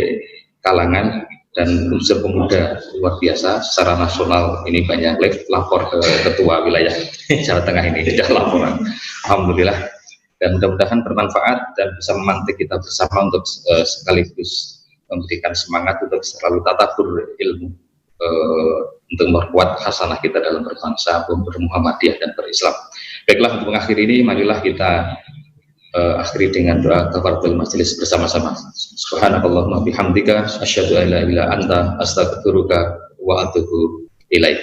kalangan dan unsur pemuda luar biasa secara nasional. Ini banyak live lapor ke ketua wilayah Jawa Tengah ini, sudah laporan. Alhamdulillah, dan mudah-mudahan bermanfaat dan bisa memantik kita bersama untuk sekaligus memberikan semangat untuk selalu tadabbur ilmu, untuk memperkuat hasanah kita dalam berbangsa, bermuhammadiyah dan berislam. Baiklah, untuk mengakhiri ini, marilah kita akhiri dengan doa kafaratul majelis bersama-sama. Subhanakallahumma bihamdika asyhadu an la ilaha illa anta astaghfiruka wa atubu ilaik.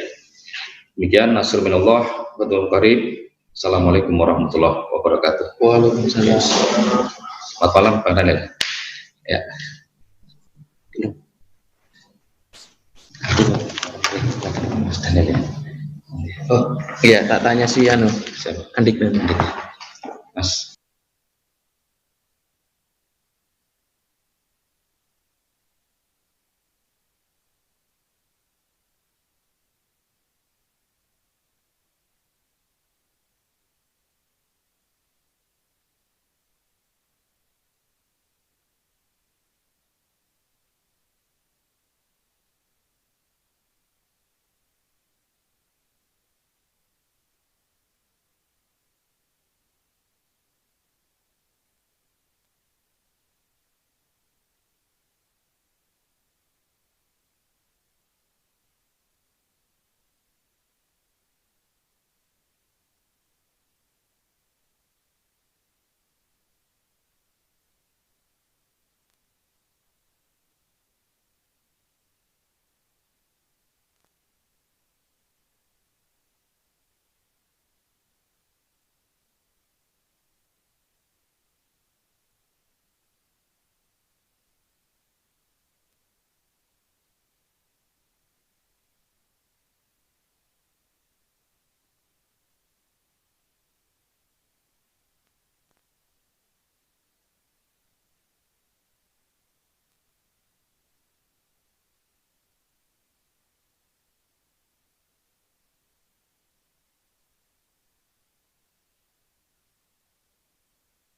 Demikian, nasrul minallah wa qarib. Assalamualaikum warahmatullahi wabarakatuh. Waalaikumsalam. Selamat malam, Bang Daniel. Ya. Mas Daniel ya. Oh iya, tak tanya si Andik. Mas.